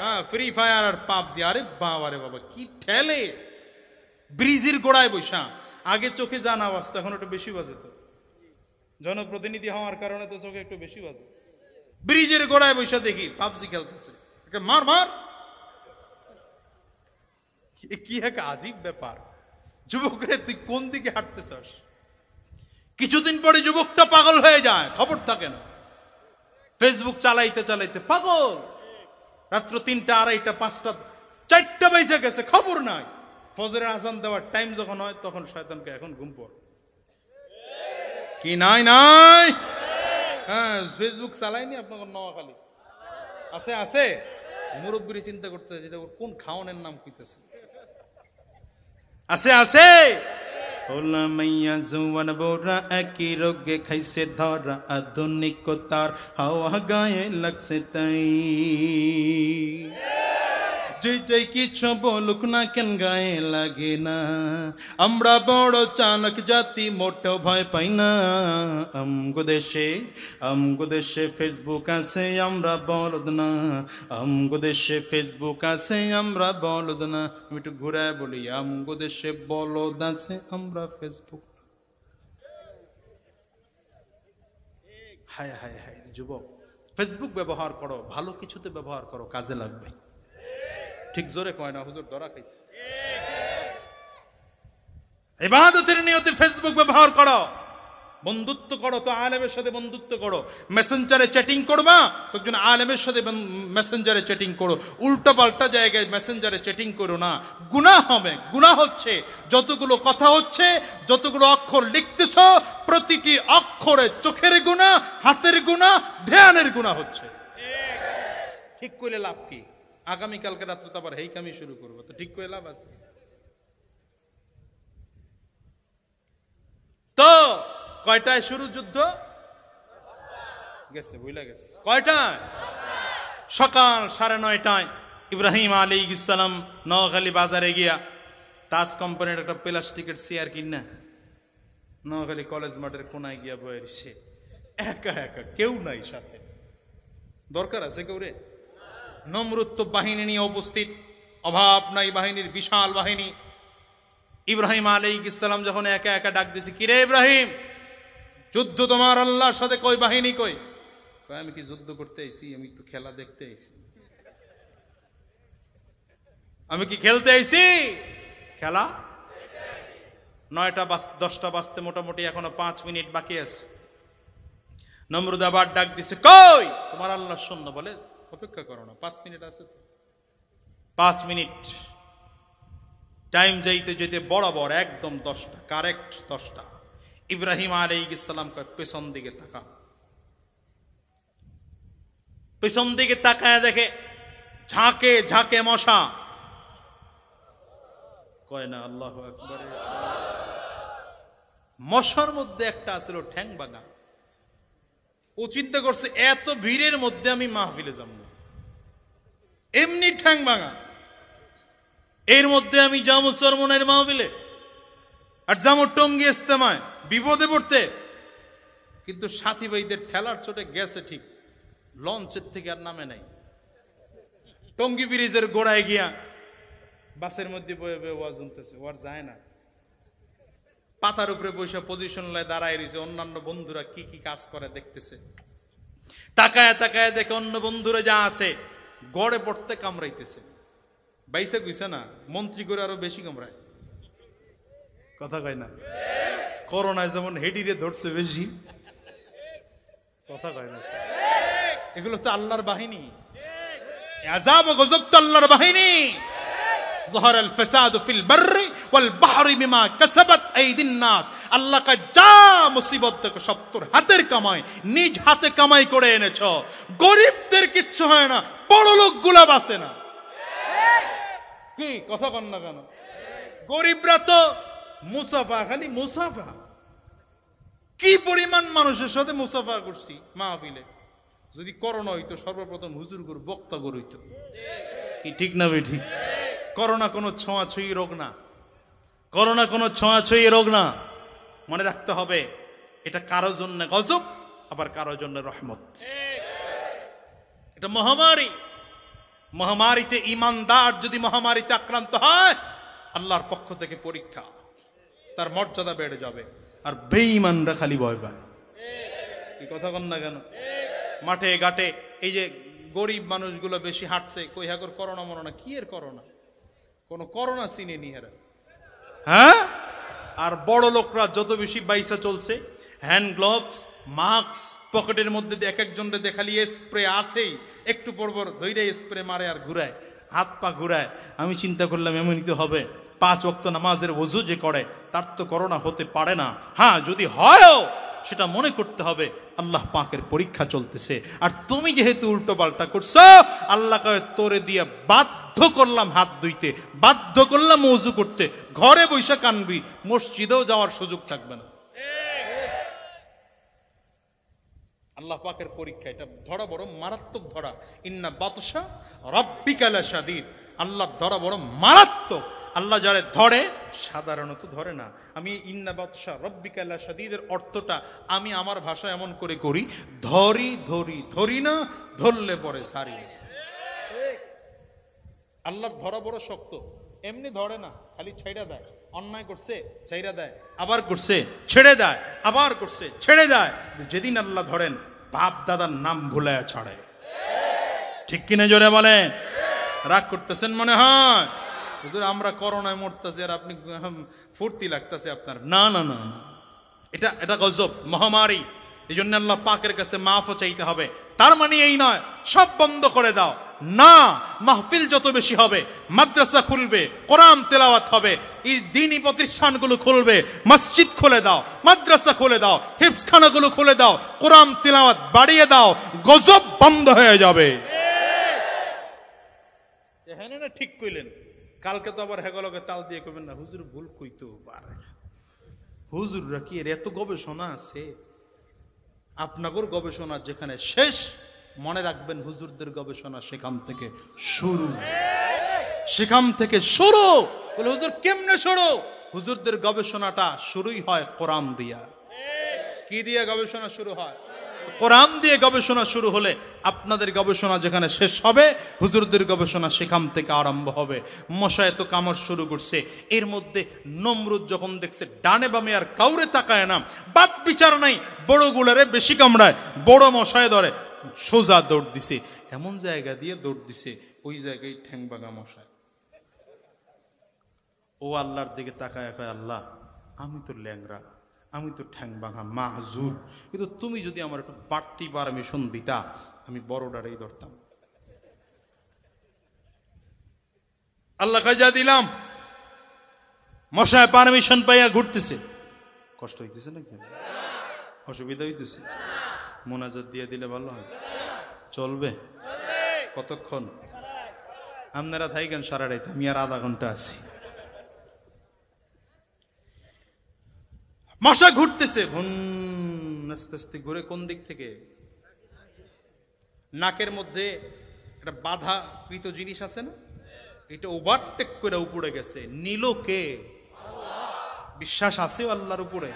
হ্যাঁ ফ্রি ফায়ার আর পাবজি। আরে বাবা রে বাবা, কি ঠেলে! ব্রিজের গোড়ায় বৈশা, আগে চোখে জানা বাজতো, এখন একটু বেশি বাজে। তো জনপ্রতিনিধি হওয়ার কারণে তো চোখে একটু বেশি বাজে। ব্রিজের গোড়ায় বৈশা দেখি পাবজি খেলতেছে, মার মার। কি এক আজীব ব্যাপার। যুবকরে তুই কোন দিকে হাঁটতেছস? কিছুদিন পরে যুবকটা পাগল হয়ে যায়, খবর থাকে না। ফেসবুক চালাইতে চালাইতে পাগল, রাত্র 3টা 2:30 5টা 4টা বেজে গেছে, খবর নাই। ফজরের আজান দেওয়ার টাইম যখন হয় তখন শয়তানকে এখন ঘুম পড় কি নাই নাই। হ্যাঁ, ফেসবুক চালাইনি আপনার নোয়াখালী আছে আছে, মুরব্বীর চিন্তা করতে যেটা কোন খাওয়ানোর নাম কইতেছে, আছে আছে। ওলা মাইয়া জুয়ান বোরা একই রোগে খাইছে ধরা, আধুনিকতার হাওয়া গায়ে লাগছে তাই। যে কিছু বলুক না কেন গায়ে লাগে না, আমরা বড় চালাক জাতি মোটেও ভয় পাই না। আমগো দেশে ফেসবুক আছে আমরা বলদ না, আমগো দেশে ফেসবুক আছে আমরা বলদ না। আমি একটু ঘুরায় বলি, আমগো দেশে বলদ আছে আমরা ফেসবুক। হায় হায় হায় যুবক, ফেসবুক ব্যবহার করো, ভালো কিছুতে ব্যবহার করো, কাজে লাগবে। ঠিক জোরে কয় না হুজুর, ধরা খাইছে। ইবাদতের নিয়তে ফেসবুক ব্যবহার করো, বন্ধুত্ব করো তো আলেমের সাথে বন্ধুত্ব করো। মেসেঞ্জারে চ্যাটিং করবা তো একজন আলেমের সাথে মেসেঞ্জারে চ্যাটিং করো, উল্টো পাল্টা জায়গায় মেসেঞ্জারে চ্যাটিং করো না, গুনাহ হবে। গুনাহ হচ্ছে যতগুলো কথা হচ্ছে, যতগুলো অক্ষর লিখতেছ, প্রতিটি অক্ষরে চোখের গুনাহ, হাতের গুনাহ, ধ্যানের গুনাহ হচ্ছে। ঠিক কইলে লাভ কি? আগামীকালকে রাত্রে তো আবার হেই কামি শুরু করবো, তো ঠিক করে লাভ আছে? তো কয়টায় শুরু যুদ্ধ? গেছে বুঝলা গেছে কয়টায়? সকাল 9:30টায় ইব্রাহিম আলাইহিস সালাম নোয়াখালী বাজারে গিয়া তাজ কোম্পানির একটা প্লাস্টিকের চেয়ার কিনা নোয়াখালী কলেজ মাঠের কোনায় গিয়া বসে একা একা, কেউ নাই সাথে। দরকার আছে কেউ রে? নমরুদ বাহিনী নিয়ে উপস্থিত, অভাব নাই বাহিনীর, বিশাল বাহিনী। ইব্রাহিম আলাইহিস সালাম যখন একা একা ডাক দিয়েছে, কিরে ইব্রাহিম, যুদ্ধ তোমার আল্লাহর সাথে, কই বাহিনী কই? কয় আমি কি যুদ্ধ করতে আইছি, আমি তো খেলা দেখতে আইছি। আমি কি খেলতে আইছি? খেলা 9টা 10টা বাজতে মোটামুটি এখনো 5 মিনিট বাকি আছে। নমরুদ আবার ডাক দিছে, কই তোমার আল্লাহর সৈন্য? বলে অপেক্ষা করো না, 5 মিনিট আছে। 5 মিনিট টাইম যাইতে যেতে বরাবর একদম 10টা, কারেক্ট 10টা। ইব্রাহিম আলাইহিস সালাম কয় পেছন দিকে তাকা। পেছন দিকে তাকায় দেখে ঝাঁকে ঝাঁকে মশা। কয় না আল্লাহু আকবার। মশার মধ্যে একটা ছিল ঠ্যাং ভাঙা। ও চিন্তা করছে এত ভিড়ের মধ্যে আমি মাহফিলে যাব না, এমনি ঠ্যাং ভাঙা, এর মধ্যে আমি যাবো চরমনের মাহফিলে আর যাবো টঙ্গী ইস্তেমায়, বিপদে পড়তে। কিন্তু সাথী ভাইদের ঠেলার চোটে গেছে ঠিক, লঞ্চের থেকে আর নামে নাই। টঙ্গী ব্রিজের গোড়ায় গিয়া বাসের মধ্যে বয়ে বয়ে ওয়াজ শুনতেছে, ওয়ার যায় না। পাতার উপরে বসে পজিশন লয় দাঁড়ায় রয়েছে, অন্যান্য বন্ধুরা কি কি কাজ করে দেখতেছে। তাকায় তাকায় দেখে অন্য বন্ধুরা যা আছে গড়ে পড়তে কামড়াইতেছে। বাইসে কইছে না, মন্ত্রী করে আরো বেশি কামড়ায়। কথা কয় না? করোনায় যেমন হেডিরে ধরছে বেশি, কথা কয় না? এগুলো তো আল্লাহর বাহিনী, আযাব ও গজব তো আল্লাহর বাহিনী। ظهر الفساد في البر والبحر بما كسبت ايدي الناس। আল্লাহ কা যা মুসিবত দেখো সব তোর হাতের কামাই, নিজ হাতে কামাই করে এনেছো। গরিবদের কিচ্ছু হয় না, বড় লোকগুলা বাঁচে না। কি কথা কন না কেন? গরিবরা তো মুসাফা, খালি মুসাফা। কি পরিমাণ মানুষের সাথে মুসাফা করছি মাহফিলে। যদি করোনা হইতো সর্বপ্রথম হুজুর গুরু বক্তা গুরু হইতো। কি ঠিক না বে ঠিক? করোনা কোনো ছোঁয়াছুঁয়ি রোগ না, করোনা কোনো ছোঁয়াছুঁয়ি রোগ না। মনে রাখতে হবে এটা কারোর জন্য গজব, আবার কারোর জন্য রহমত। এটা মহামারী। মহামারীতে ইমানদার যদি মহামারীতে আক্রান্ত হয়, আল্লাহর পক্ষ থেকে পরীক্ষা, তার মর্যাদা বেড়ে যাবে। আর বেঈমানরা খালি ভয় পায়। কি কথা কন না কেন? মাঠে ঘাটে এই যে গরিব মানুষগুলো বেশি হাঁটছে, কই হাগর করোনা মরোনা, কি এর করোনা? কোন করোনা চিনে নি এরা। হ্যাঁ? আর বড় লোকরা যত বেশি বাইসা চলছে, হ্যান্ড গ্লোভস, মাস্ক, পকেটের মধ্যে এক একজনকে দেখালি স্প্রে আসেই, একটু পরপর ধৈর্য স্প্রে মারে আর ঘুরায়, হাত পা ঘুরায়। আমি চিন্তা করলাম এমনই তো হবে। 5 ওয়াক্ত নামাজের ওযু যে করে তার তো করোনা হতে পারে না। হ্যাঁ, যদি হয়ও সেটা মনে করতে হবে আল্লাহ পাকের পরীক্ষা চলতেছে। আর তুমি যেহেতু উল্টো পাল্টা করছো, আল্লাহ কয় তোরে দিয়ে বাধ্য করলাম হাত ধুইতে, বাধ্য করলাম ওযু করতে। ঘরে বসে কানবি, মসজিদেও যাওয়ার সুযোগ থাকবে না। আল্লাহ পাকের পরীক্ষা, এটা ধরা বড় মারাত্মক ধরা। ইন্না বাতশা রাব্বিকা লাশাদীদ, আল্লাহর ধরা বড় মারাত্মক। আল্লাহ যারে ধরে সাধারণত ধরে না। আমি ইন্না বাতশা রাব্বিকা লাশাদীদের অর্থটা আমি আমার ভাষা এমন করে করি, ধরি ধরি ধরি না, ধরলে পরে সারি না। আল্লাহর ধরা বড় শক্ত, এমনি ধরে না, খালি ছেড়ে দেয়। অন্যায় করছে ছেড়ে দেয়, আবার করছে ছেড়ে দেয়, আবার করছে ছেড়ে দেয়। যেদিন আল্লাহ ধরেন বাপ দাদার নাম ভুলায় ছাড়ে। ঠিক কিনা জোরে বলেন? রাগ করতেছেন মনে হয় হুজুর, আমরা করোনায় মরতেছি আর আপনি ফুর্তি লাগতেছে আপনার। না না না, এটা এটা গজব, মহামারী। এই জন্য আল্লাহ পাকের কাছে মাফও চাইতে হবে। তার মানে এই নয় সব বন্ধ করে দাও, না। মাহফিল যত বেশি হবে, মাদ্রাসা খুলবে, কোরআন তেলাওয়াত হবে, এই দ্বীনি প্রতিষ্ঠানগুলো খুলবে, মসজিদ খুলে দাও, মাদ্রাসা খুলে দাও, হিফজখানাগুলো খুলে দাও, কোরআন তেলাওয়াত বাড়িয়ে দাও, গজব বন্ধ হয়ে যাবে। হ্যাঁ না, ঠিক কইলেন। কালকে তো আবার হেগলকে তাল দিয়ে কইবেন না হুজুর ভুল কইতো পারে। হুজুররা কি এর এত গবেষণা আছে? আপনাদের গবেষণা যেখানে শেষ, মনে রাখবেন হুজুরদের গবেষণা সেখান থেকে শুরু। সেখান থেকে শুরু। বলে হুজুর কেমনে শুরু? হুজুরদের গবেষণাটা শুরুই হয় কোরআন দিয়া। কি দিয়ে গবেষণা শুরু হয়? কোরআন দিয়ে গবেষণা শুরু হলে আপনাদের গবেষণা যেখানে শেষ হবে, হুজুরদের গবেষণা সেখান থেকে আরম্ভ হবে। মশায় তো কামড় শুরু করছে। এর মধ্যে নমরুদ যখন দেখছে ডানে বামে আর কাউরে তাকায় না, বাদ বিচার নাই, বড় গুলারে বেশি কামড়ায়, বড় মশায় ধরে, সোজা দৌড় দিছে। এমন জায়গা দিয়ে দৌড় দিছে, ওই জায়গায় ঠ্যাং ভাঙা মশায়। ও আল্লাহর দিকে তাকায় কয়, আল্লাহ আমি তো ল্যাংরা, আমি তো ঠ্যাং ভাঙা মাহজুর, কিন্তু তুমি যদি আমার একটু বাড়তি পারমিশন দিতা আমি বড়টারেই ধরতাম। আল্লাহ কাজা দিলাম, মশায় পারমিশন পাইয়া ঘুরতেছে। কষ্ট হইতেছে নাকি? অসুবিধা হইতেছে? মোনাজাত দিয়ে দিলে ভালো হয়। চলবে কতক্ষণ? আপনারা থাইকেন সারা রাত, আমি আর আধা ঘন্টা আছি। মশা ঘুরতেছে, ভুন আস্তে আস্তে ঘুরে কোন দিক থেকে? নাকের মধ্যে একটা বাধাকৃত জিনিস আছে না, এটা ওভারটেক করে উপরে গেছে। নিল কে? বিশ্বাস আছে আল্লাহর উপরে?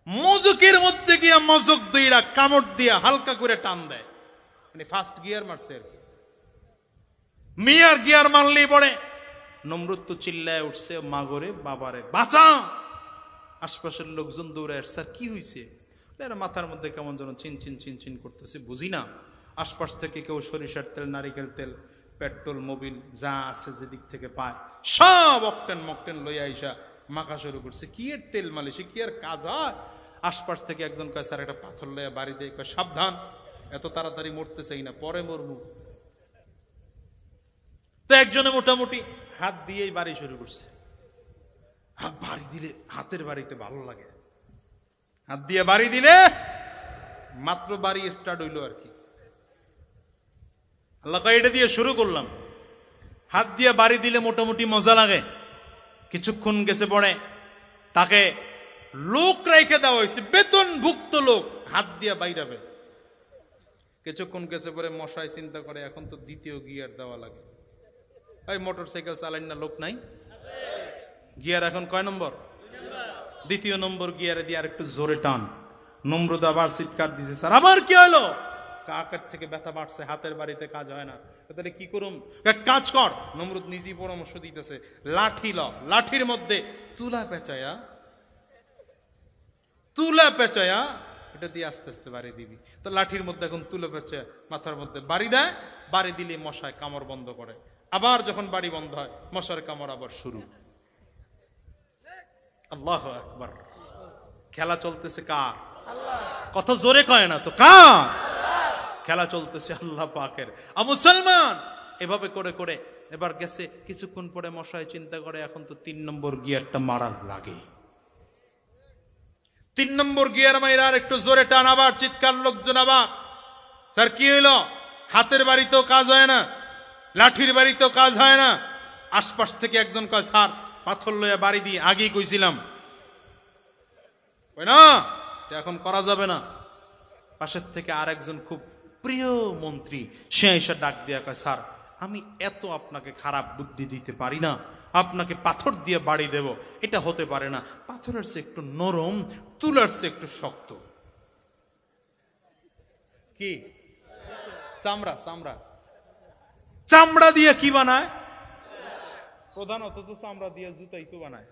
মজকের মধ্যে গিয়া মজক দুইরা কামড় দিয়া হালকা করে টান দেয়, মানে ফার্স্ট গিয়ার মারছে আর কি। মিয়ার গিয়ার মারলেই পড়ে। নমরুদ তো চিল্লায় উঠছে, মাগরে বাবারে বাঁচা। আশপাশের লোকজন দৌড়ে আসছে, স্যার কি হয়েছে? মাথার মধ্যে কেমন যেন চিন চিন চিন চিন করতেছে, বুঝি না। আশপাশ থেকে কেউ সরিষার তেল, নারিকেল তেল, পেট্রোল, মোবিল যা আছে যেদিক থেকে পায় সব অকটেন মকটেন লইয়া আইসা মাখা শুরু করছে। কি এর তেল মালিশে কি আর কাজ হয়? আশপাশ থেকে একজন কয়, স্যার একটা পাথর লইয়া বাড়ি দিয়ে কয়, সাবধান, এত তাড়াতাড়ি মরতে চাই না, পরে মরবো। তো একজনে মোটামুটি হাত দিয়েই বাড়ি শুরু করছে। হাত বাড়ি দিলে হাতের বাড়িতে ভালো লাগে, হাত দিয়ে বাড়ি দিলে মাত্র বাড়ি স্টার্ট হইলো আর কি। আল্লাহ এটা দিয়ে শুরু করলাম, হাত দিয়ে বাড়ি দিলে মোটামুটি মজা লাগে। কিছুক্ষণ গেছে পড়ে তাকে লোক রেখে দেওয়া হয়েছে, বেতনভুক্ত লোক, হাত দিয়ে বাইরাবে। কিছুক্ষণ গেছে পরে মশায় চিন্তা করে এখন তো দ্বিতীয় গিয়ার দেওয়া লাগে। ওই মোটর সাইকেল চালান না লোক নাই? গিয়ার এখন কয় নম্বর? দ্বিতীয় নম্বর গিয়ারে দিয়ে আর একটু জোরে টান। নমরুদ আবার চিৎকার দিছে, স্যার আবার কি হলো? কাকের থেকে ব্যথা বাড়ছে, হাতের বাড়িতে কাজ হয় না, তাহলে কি করুম? কাজ কর। নমরুদ নিজেই পরামর্শ দিতেছে, লাঠি ল, লাঠির মধ্যে তুলা পেঁচায়া এটা দিয়ে আস্তে আস্তে বাড়ি দিবি। তো লাঠির মধ্যে এখন তুলা পেঁচায়া মাথার মধ্যে বাড়ি দেয়, বাড়ি দিলে মশায় কামড় বন্ধ করে। আবার যখন বাড়ি বন্ধ হয় মশার কামড় আবার শুরু। আল্লাহু আকবার। খেলা চলতেছে কার? কত জোরে কয় না তো, কার? খেলা চলতেছে আল্লাহ পাকের। মুসলমান এভাবে করে করে এবার গেছে, কিছুক্ষণ পরে মশাই চিন্তা করে এখন তো 3 নম্বর গিয়ারটা মারার লাগে। 3 নম্বর গিয়ার মাইরা আর একটু জোরে টান, আবার চিৎকার লোকজন, আবার স্যার কি হইলো? হাতের বাড়িতেও কাজ হয় না, লাঠির বাড়িতেও কাজ হয় না। আশপাশ থেকে একজন কয় স্যার পাথর লইয়া বাড়ি দিয়ে আগেই কইছিলাম, কই না এটা এখন করা যাবে না। পাশের থেকে আর একজন খুব প্রিয় মন্ত্রী, সে এসে ডাক দিয়া কয় স্যার আমি এত আপনাকে খারাপ বুদ্ধি দিতে পারি না, আপনাকে পাথর দিয়ে বাড়ি দেব, এটা হতে পারে না। পাথরের চেয়ে একটু নরম, তুলার চেয়ে একটু শক্ত। কি? চামড়া। চামড়া চামড়া দিয়ে কি বানায়? প্রধানত তো চামড়া দিয়ে জুতাই তো বানায়।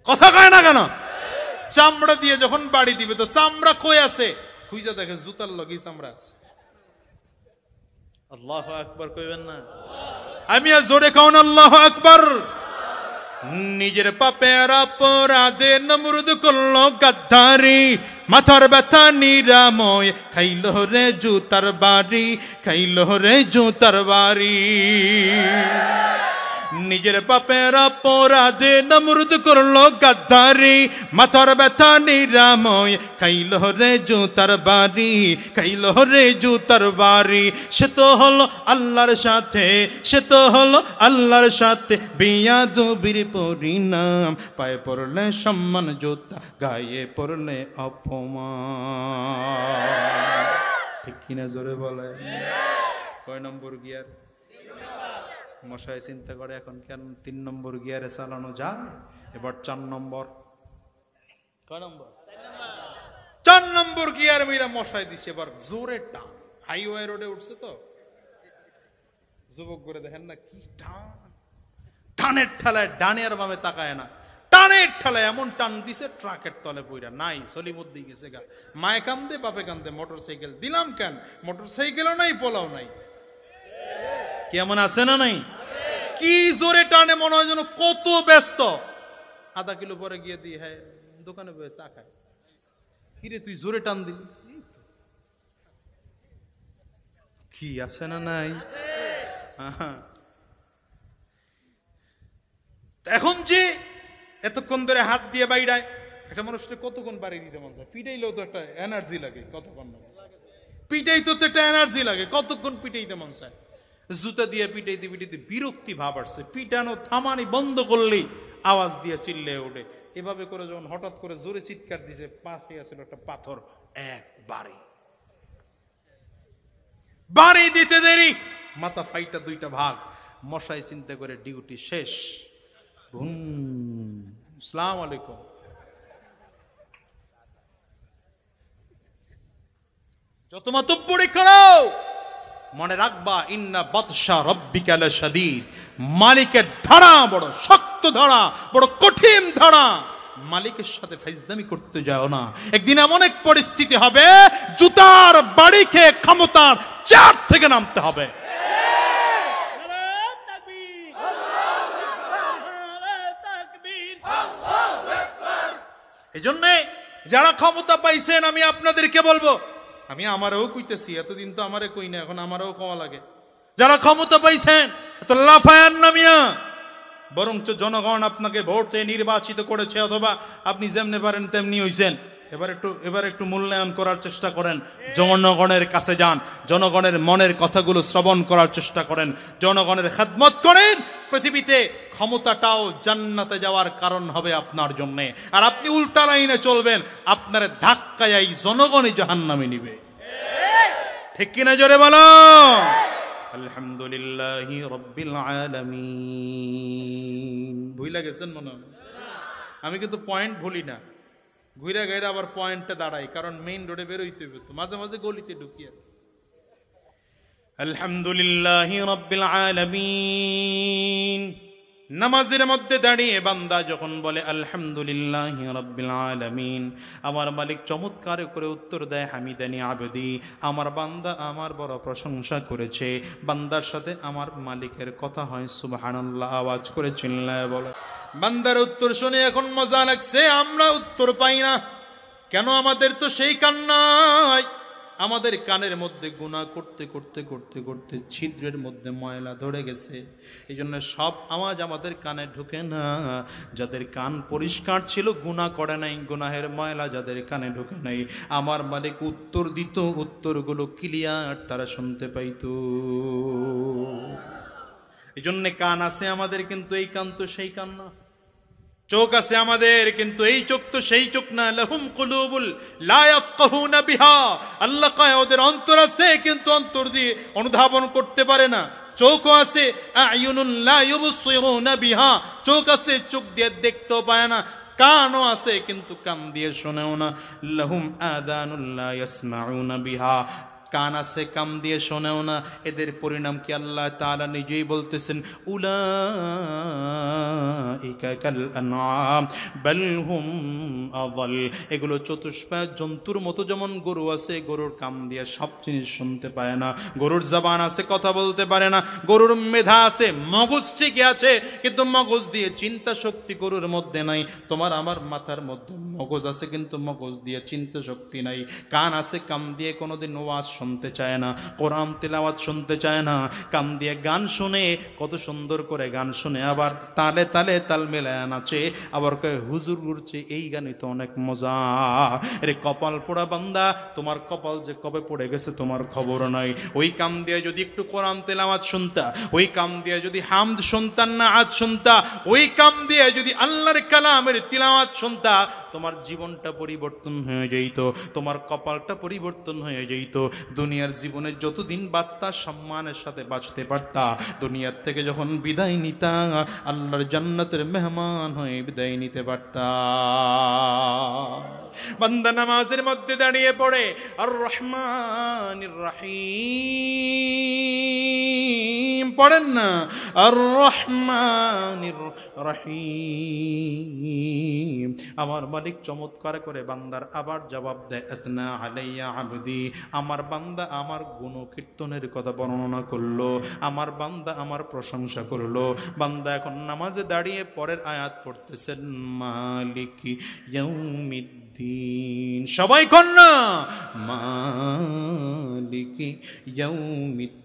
কথা কয় না কেন? চামড়া দিয়ে যখন বাড়ি দিবে তো চামড়া কই আছে? খুঁজে দেখে জুতার লগেই চামড়া আছে। আল্লাহু আকবার কইবেন না? আমি আর জোরে কও না আল্লাহু আকবার। নিজের পাপের অপরাধে নমরুদ করলো গাদ্দারি, মাথার ব্যথা নিরাময় খাইলো রে জুতার বাড়ি, খাইলো রে জুতার বাড়ি। নিজের পাপের অপরাধে নমরুদ করলো গাদ্দারি, মাথার ব্যথা নিরাময় খাইলো রে জুতার বাড়ি, খাইলো রে জুতার বাড়ি। সে তো হলো আল্লাহর সাথে, সে তো হলো আল্লাহর সাথে বেয়াদবির পরিণাম। পায়ে পড়লে সম্মান জুতা, গায়ে পড়লে অপমান। ঠিক কিনা জোরে বলে? কয় নম্বর গিয়ার? মশাই চিন্তা করে এখন কেন 3 নম্বর গিয়ারে চালানো যায়, এবার 4 নম্বর। কয় নম্বর? 4 নম্বর গিয়ার মেয়েরা মশাই দিচ্ছে, এবার জোরে টান। হাইওয়ে রোডে উঠছে তো, যুবক করে দেখেন না কি টান, টানের ঠেলায় ডানে আর বামে তাকায় না, টানের ঠেলায় এমন টান দিছে ট্রাকের তলে পইরা নাই, সলিমুদ্দি গেছে গা। মায়ে কান্দে বাপে কান্দে, মোটর সাইকেল দিলাম কেন? মোটর সাইকেলও নাই, পোলাও নাই। কেমন আছে না নাই? কি জোরে টানে, মনে হয় যেন কত ব্যস্ত। আধা কিলো পরে গিয়ে দিয়ে হ্যাঁ দোকানে বসে চা খায়। কিরে তুই জোরে টান দিলি? কি আছে না নাই? এখন যে এতক্ষণ ধরে হাত দিয়ে বাইরায়, একটা মানুষকে কতক্ষণ বাড়ি দিতে মন চায়? পিটাইলেও তো একটা এনার্জি লাগে, কতক্ষণ পিটাই তো একটা এনার্জি লাগে, কতক্ষণ পিটাইতে মন চায়? জুতা দিয়ে পিটাইতে পিটাইতে বিরক্তি ভাব আসছে, পিটানো থামানি বন্ধ করলেই আওয়াজ দিয়ে চিল্লে ওঠে। এভাবে করে যখন হঠাৎ করে জোরে চিৎকার দিছে, পাশে আসছিল একটা পাথর, একবারে বাড়ি দিতে দেরি, মাথা ফাইটা 2টা ভাগ। মশাই চিন্তা করে ডিউটি শেষ। আসসালামু আলাইকুম। যত মাতব্বরি করো মনে রাখবা, ইন্না বাতশা রাব্বিকা লাশাদীদ। মালিকের ধারা বড় শক্ত ধারা, বড় কঠিন ধারা। মালিকের সাথে ফাইজদামি করতে যাও না, একদিন এমন এক পরিস্থিতি হবে জুতার বাড়ি খেয়ে ক্ষমতার চেয়ার থেকে নামতে হবে। এই জন্য যারা ক্ষমতা পাইছেন, আমি আপনাদেরকে বলবো, আমি আমারও কইতেছি, এতদিন তো আমারে কই না, এখন আমারও কওয়া লাগে। যারা ক্ষমতা পাইছেন এত লাফায়ান নামিয়া, বরঞ্চ জনগণ আপনাকে ভোটে নির্বাচিত করেছে, অথবা আপনি যেমনি পারেন তেমনি হইছেন। এবার একটু মূল্যায়ন করার চেষ্টা করেন, জনগণের কাছে যান, জনগণের মনের কথাগুলো শ্রবণ করার চেষ্টা করেন, জনগণের খেদমত করেন। পৃথিবীতে ক্ষমতাটাও জান্নাতে যাওয়ার কারণ হবে আপনার জন্যে। আর আপনি উল্টা লাইনে চলবেন, আপনার ধাক্কায় এই জনগণই জাহান্নামে নিবে। ঠিক কিনা জোরে বলো? আলহামদুলিল্লাহি রাব্বিল আলামিন। ভুইলা গেছেন মনে হয়? আমি কিন্তু পয়েন্ট ভুলি না, ঘুরে গাইরে আবার পয়েন্টে দাঁড়াই, কারণ মেইন রোডে বেরোইতে হবে তো, মাঝে মাঝে গলিতে ঢুকিয়ে। আলহামদুলিল্লাহি রাব্বিল আলামিন। নামাজের মধ্যে দাঁড়িয়ে বান্দা যখন বলে আলহামদুলিল্লাহি রাব্বিল আলামিন, আমার মালিক চমৎকার করে উত্তর দেয় হামিদানি আবদি, আমার বান্দা আমার বড় প্রশংসা করেছে। বান্দার সাথে আমার মালিকের কথা হয় সুবহানাল্লাহ, আওয়াজ করে চিল্লায় বলে। বান্দার উত্তর শুনে এখন মজা লাগছে, আমরা উত্তর পাই না কেন? আমাদের তো সেই কান নাই। আমাদের কানের মধ্যে গুনাহ করতে করতে করতে করতে ছিদ্রের মধ্যে ময়লা ধরে গেছে, এই জন্য সব আওয়াজ আমাদের কানে ঢুকে না। যাদের কান পরিষ্কার ছিল, গুনাহ করে নাই, গুনাহের ময়লা যাদের কানে ঢুকে নাই, আমার মালিক উত্তর দিত, উত্তরগুলো ক্লিয়ার তারা শুনতে পাইত। এই জন্য কান আছে আমাদের, কিন্তু এই কান তো সেই কান না। চোখ আছে আমাদের, কিন্তু এই চোখ তো সেই চোখ না। লাহুম কুলুবুল লা ইয়াফকাহুনা বিহা, আল্লাহ কয় ওদের অন্তর আছে, কিন্তু অন্তর দিয়ে অনুধাবন করতে পারে না। চোখও আছে, আয়ুনুল লা ইউবসিরুনা বিহা, চোখ আছে, চোখ দিয়ে দেখতেও পায় না। কানও আছে, কিন্তু কান দিয়ে শোনেও না। লাহুম আযানুল লা ইয়াসমাউনা বিহা, কান আছে, কান দিয়ে শোনেও না। এদের পরিণাম কি? আল্লাহ তাআলা নিজেই বলতেছেন, উলাইকা কাল আনআম বাল হুম আযাল, এগুলো চতুষ্পায় জন্তুর মতো। যেমন গরু আছে, গরুর কান দিয়ে সব জিনিস শুনতে পায় না, গরুর জবান আছে, কথা বলতে পারে না, গরুর মেধা আছে, মগজ ঠিকই আছে, কিন্তু মগজ দিয়ে চিন্তা শক্তি গরুর মধ্যে নাই। তোমার আমার মাথার মধ্যে মগজ আছে, কিন্তু মগজ দিয়ে চিন্তা শক্তি নাই। কান আছে, কান দিয়ে কোনোদিন ওয়াজ শুনতে চায় না, কোরআন তেলাওয়াত শুনতে চায় না। কান দিয়ে গান শুনে, কত সুন্দর করে গান শুনে, আবার তালে তালে তাল মেলায় নাচে, আবার কয় হুজুর ঘুরছে, এই গানে তো অনেক মজা। রে কপাল পোড়া বান্দা, তোমার কপাল যে কবে পড়ে গেছে তোমার খবর নাই। ওই কান দিয়ে যদি একটু কোরআন তেলাওয়াত শুনতা, ওই কান দিয়ে যদি হামদ শুনতান না আজ শুনতা, ওই কান দিয়ে যদি আল্লাহর কালামের তিলাওয়াত শুনতা, তোমার জীবনটা পরিবর্তন হয়ে যেত, তোমার কপালটা পরিবর্তন হয়ে যেত। দুনিয়ার জীবনে যতদিন বাঁচতা সম্মানের সাথে বাঁচতে পারতা, দুনিয়ার থেকে যখন বিদায় নিতা আল্লাহর জান্নাতের মেহমান হয়ে বিদায় নিতে পারতা। বান্দা নামাজের মধ্যে দাঁড়িয়ে পড়ে আর রহমানির রহিম পড়েন না, আর রহমানির রহিম। আমার মালিক চমৎকার করে বান্দার আবার জবাব দেয়, আজনা আলাইয়া আবদি, আমার বান্দা আমার গুণকীর্তনের কথা বর্ণনা করলো, আমার বান্দা আমার প্রশংসা করলো। বান্দা এখন নামাজে দাঁড়িয়ে পরের আয়াত পড়তেছেন, মালিকি ইয়াউমিদ্দিন, সবাই কর না, মালিকি ইয়াউমিদ্দিন।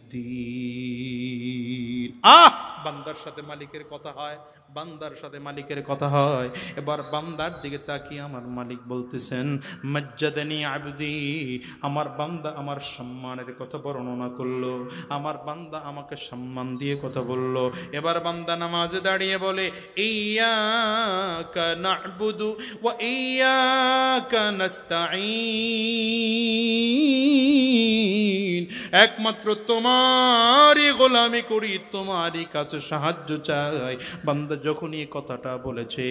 বান্দার সাথে মালিকের কথা হয়, বান্দার সাথে মালিকের কথা হয়। এবার বান্দার দিকে তাকিয়ে আমার মালিক বলতেছেন, মাজ্জাদানি আবদি, আমার বান্দা আমার সম্মানের কথা বর্ণনা করলো, আমার বান্দা আমাকে সম্মান দিয়ে কথা বলল। এবার বান্দা নামাজে দাঁড়িয়ে বলে, ইয়্যাকা না'বুদু ওয়া ইয়্যাকা নাস্তাঈন, একমাত্র তোমারই গোলামি করি, তোমারই কাছে সাহায্য চাই। বান্দা যখন এই কথাটা বলেছে,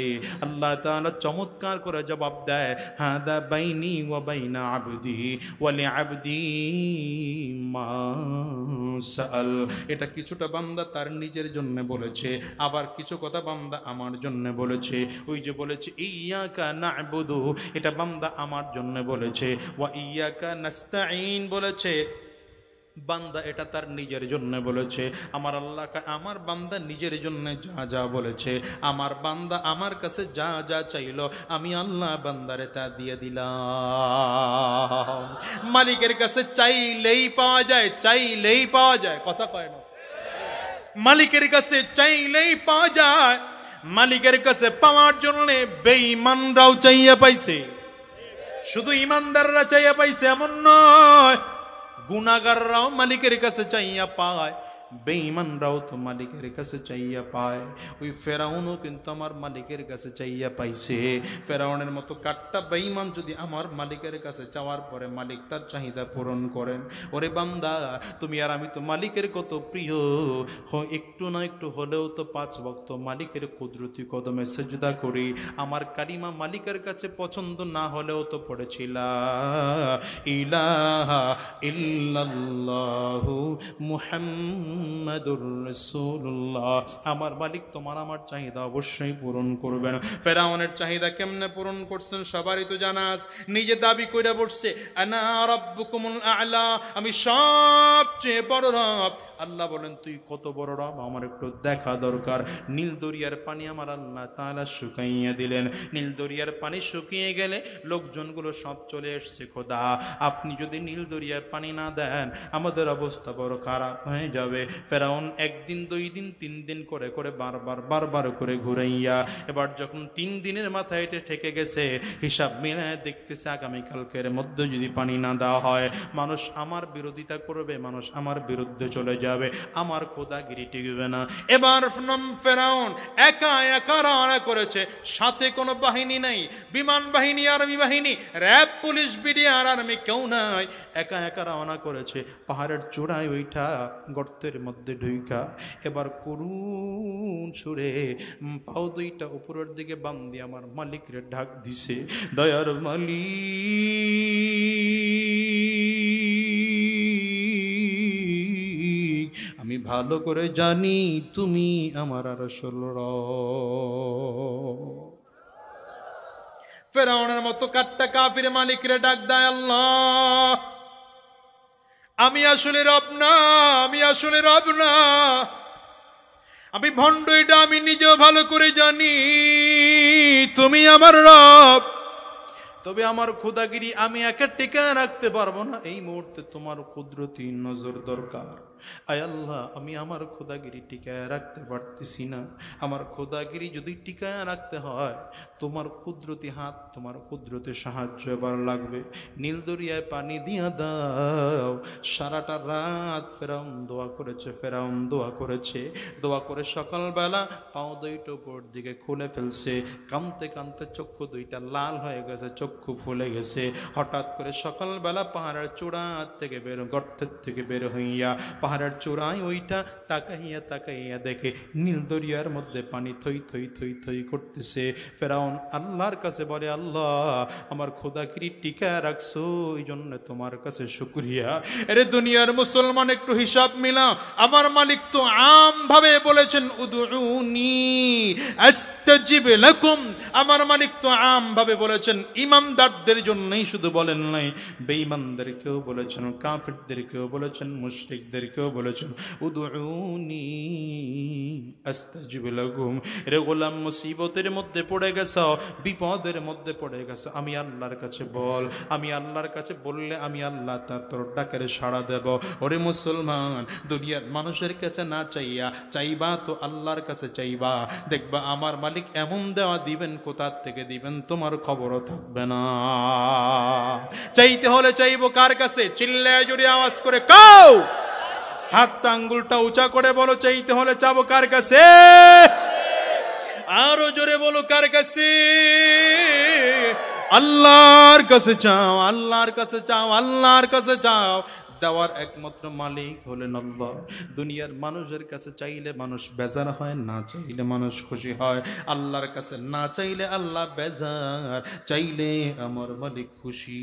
আল্লাহ তাআলা চমৎকার করে জবাব দেয়, হাদা বাইনি ওয়া বাইনা আবদি ওয়া লিআবদি মা সাআল। এটা কিছুটা বান্দা তার নিজের জন্য বলেছে, আবার কিছু কথা বান্দা আমার জন্য বলেছে। ওই যে বলেছে ইয়্যাকা না'বুদু, এটা বান্দা আমার জন্য বলেছে, ওয়া ইয়্যাকা নাস্তাঈন বলেছে বান্দা এটা তার নিজের জন্য বলেছে। আমার আল্লাহ আমার বান্দা নিজের জন্য যা যা বলেছে, আমার বান্দা আমার কাছে যা যা চাইল, আমি আল্লাহ বান্দারে তা দিয়ে দিলাম। মালিকের কাছে চাইলেই পাওয়া যায়, চাইলেই পাওয়া যায়, কথা কয় না? মালিকের কাছে চাইলেই পাওয়া যায়। মালিকের কাছে পাওয়ার জন্য বেঈমানরাও চাইয়া পাইছে, শুধু ইমানদাররা চাইয়া পাইছে এমন নয়, গুনাহগাররাও মালিকের কাছে চাইয়া পায়, বেঈমানরাও তো মালিকের কাছে চাইয়া পায়। ওই ফেরাউনও কিন্তু আমার মালিকের কাছে চাইয়া পাইছে। ফেরাউনের মতো কাট্টা বেঈমান যদি আমার মালিকের কাছে চাওয়ার পরে মালিক তার চাহিদা পূরণ করেন, ওরে বান্দা তুমি আর আমি তো মালিকের কত প্রিয়, একটু না একটু হলেও তো 5 ওয়াক্ত মালিকের কুদরতি কদমে সেজদা করি। আমার কালিমা মালিকের কাছে পছন্দ না হলেও তো পড়েছিল ইলাহা ইল্লাল্লাহু মুহাম্মাদুর মুহাম্মাদুর রাসূলুল্লাহ। আমার মালিক তোমার আমার চাহিদা অবশ্যই পূরণ করবেন। ফেরাউনের চাহিদা কেমনে পূরণ করছেন সবারই তো জানা আছে। নিজে দাবি কইরা বসছে, আনা রাব্বুকুমুল আ'লা, আমি সবচেয়ে বড় রব। আল্লাহ বলেন, তুই কত বড় রব আমার একটু দেখা দরকার। নীল দরিয়ার পানি আমার আল্লাহ তাআলা শুকাইয়া দিলেন। নীল দরিয়ার পানি শুকিয়ে গেলে লোকজনগুলো সব চলে এসছে, খোদা আপনি যদি নীল দরিয়ার পানি না দেন আমাদের অবস্থা বড় খারাপ হয়ে যাবে। ফেরাউন একদিন, 2 দিন, 3 দিন করে করে বারবার করে ঘুরাইয়া, এবার যখন 3 দিনের মাথায় এটা ঠেকে গেছে, হিসাব মিলায় দেখতেছে আগামীকালকের মধ্যে যদি পানি না দেওয়া হয় মানুষ আমার বিরোধিতা করবে, মানুষ আমার বিরুদ্ধে চলে যাবে, আমার খোদাগিরি টিকবে না। এবার ফেরাউন একা একা রওনা করেছে, সাথে কোনো বাহিনী নাই, বিমান বাহিনী, আর্মি বাহিনী, র্যাব, পুলিশ, বিডিআর, আর্মি কেউ নাই, একা একা রওনা করেছে। পাহাড়ের চূড়ায় ওইটা গর্তের মধ্যে ঢুইকা এবার করুণ সুরে পাও দুইটা উপরের দিকে বাম দিয়ে আমার মালিকরে ঢাক দিছে, দয়ার মালিক আমি ভালো করে জানি তুমি আমার আরশের রব। ফেরাউনের মতো কাট্টা কাফির মালিকরে ডাক দেয়, আল্লাহ আমি আসলে রব না, আমি আসলে রব না, আমি ভণ্ড, এটা আমি নিজেও ভালো করে জানি, তুমি আমার রব। তবে আমার খোদাগিরি আমি একা টিকা রাখতে পারবো না, এই মুহূর্তে তোমার কুদরতি নজর দরকার। আয় আল্লাহ আমি আমার খোদাগিরি টিকায় রাখতে পারতেছি না, আমার খোদাগিরি যদি টিকায় রাখতে হয় তোমার কুদরতি হাত, তোমার কুদরতি সাহায্য এবার লাগবে। নীল দরিয়ায় পানি দিয়া দাও। সারাটা রাত ফেরাউন দোয়া করেছে, ফেরাউন দোয়া করেছে, দোয়া করে সকালবেলা পাও দুইটা উপর দিকে খুলে ফেলছে, কাঁদতে কাঁদতে চক্ষু দুইটা লাল হয়ে গেছে, চক্ষু ফুলে গেছে। হঠাৎ করে সকালবেলা পাহাড়ের চূড়া থেকে গর্তের থেকে বের হইয়া পাহাড়ের চূড়ায় ওইটা তাকাইয়া তাকাইয়া দেখে নীল দরিয়ার মধ্যে পানি থই থই থই থই করতেছে। ফেরাউন আল্লাহর কাছে বলে, আল্লাহ আমার খোদাগিরি টিকা রাখছো এই জন্য তোমার কাছে শুকরিয়া। আরে দুনিয়ার মুসলমান একটু হিসাব মিলা, আমার মালিক তো আম ভাবে বলেছেন উদউনি আস্তাজিব লাকুম, আমার মালিক তো আম ভাবে বলেছেন, ইমানদারদের জন্যই শুধু বলেন নাই, বেঈমানদেরকেও বলেছেন, কাফিরদেরকেও বলেছেন, মুশরিকদেরকেও বলেছেন উদউনি আস্তাজিব লাকুম। রে গোলাম মুসিবতের মধ্যে পড়ে গেছো, বিপদের মধ্যে পড়ে গেছো, আমি আল্লাহর কাছে বল, আমি আল্লাহর কাছে বললে আমি আল্লাহ তার তোর ডাকের সাড়া দেব। ওরে মুসলমান, দুনিয়ার মানুষের কাছে না চাইয়া চাইবা তো আল্লাহর কাছে চাইবা, দেখবা আমার মালিক এমন দেওয়া দিবেন, কোথার থেকে দিবেন তোমার খবরও থাকবে না। চাইতে হলে চাইবো কার কাছে? চিল্লায় জোরে আওয়াজ করে কাও, হাতটা আঙ্গুলটা উঁচা করে বলো, চাইতে হলে চাবো কার কাছে? আরো জোরে বলো, কার কাছে? আল্লাহর কাছে চাও, আল্লাহর কাছে চাও, আল্লাহর কাছে চাও। দেওয়ার একমাত্র মালিক হলেন আল্লাহ। দুনিয়ার মানুষের কাছে চাইলে মানুষ বেজার হয়, না চাইলে মানুষ খুশি হয়। আল্লাহর কাছে না চাইলে আল্লাহ বেজার, চাইলে আমার মালিক খুশি।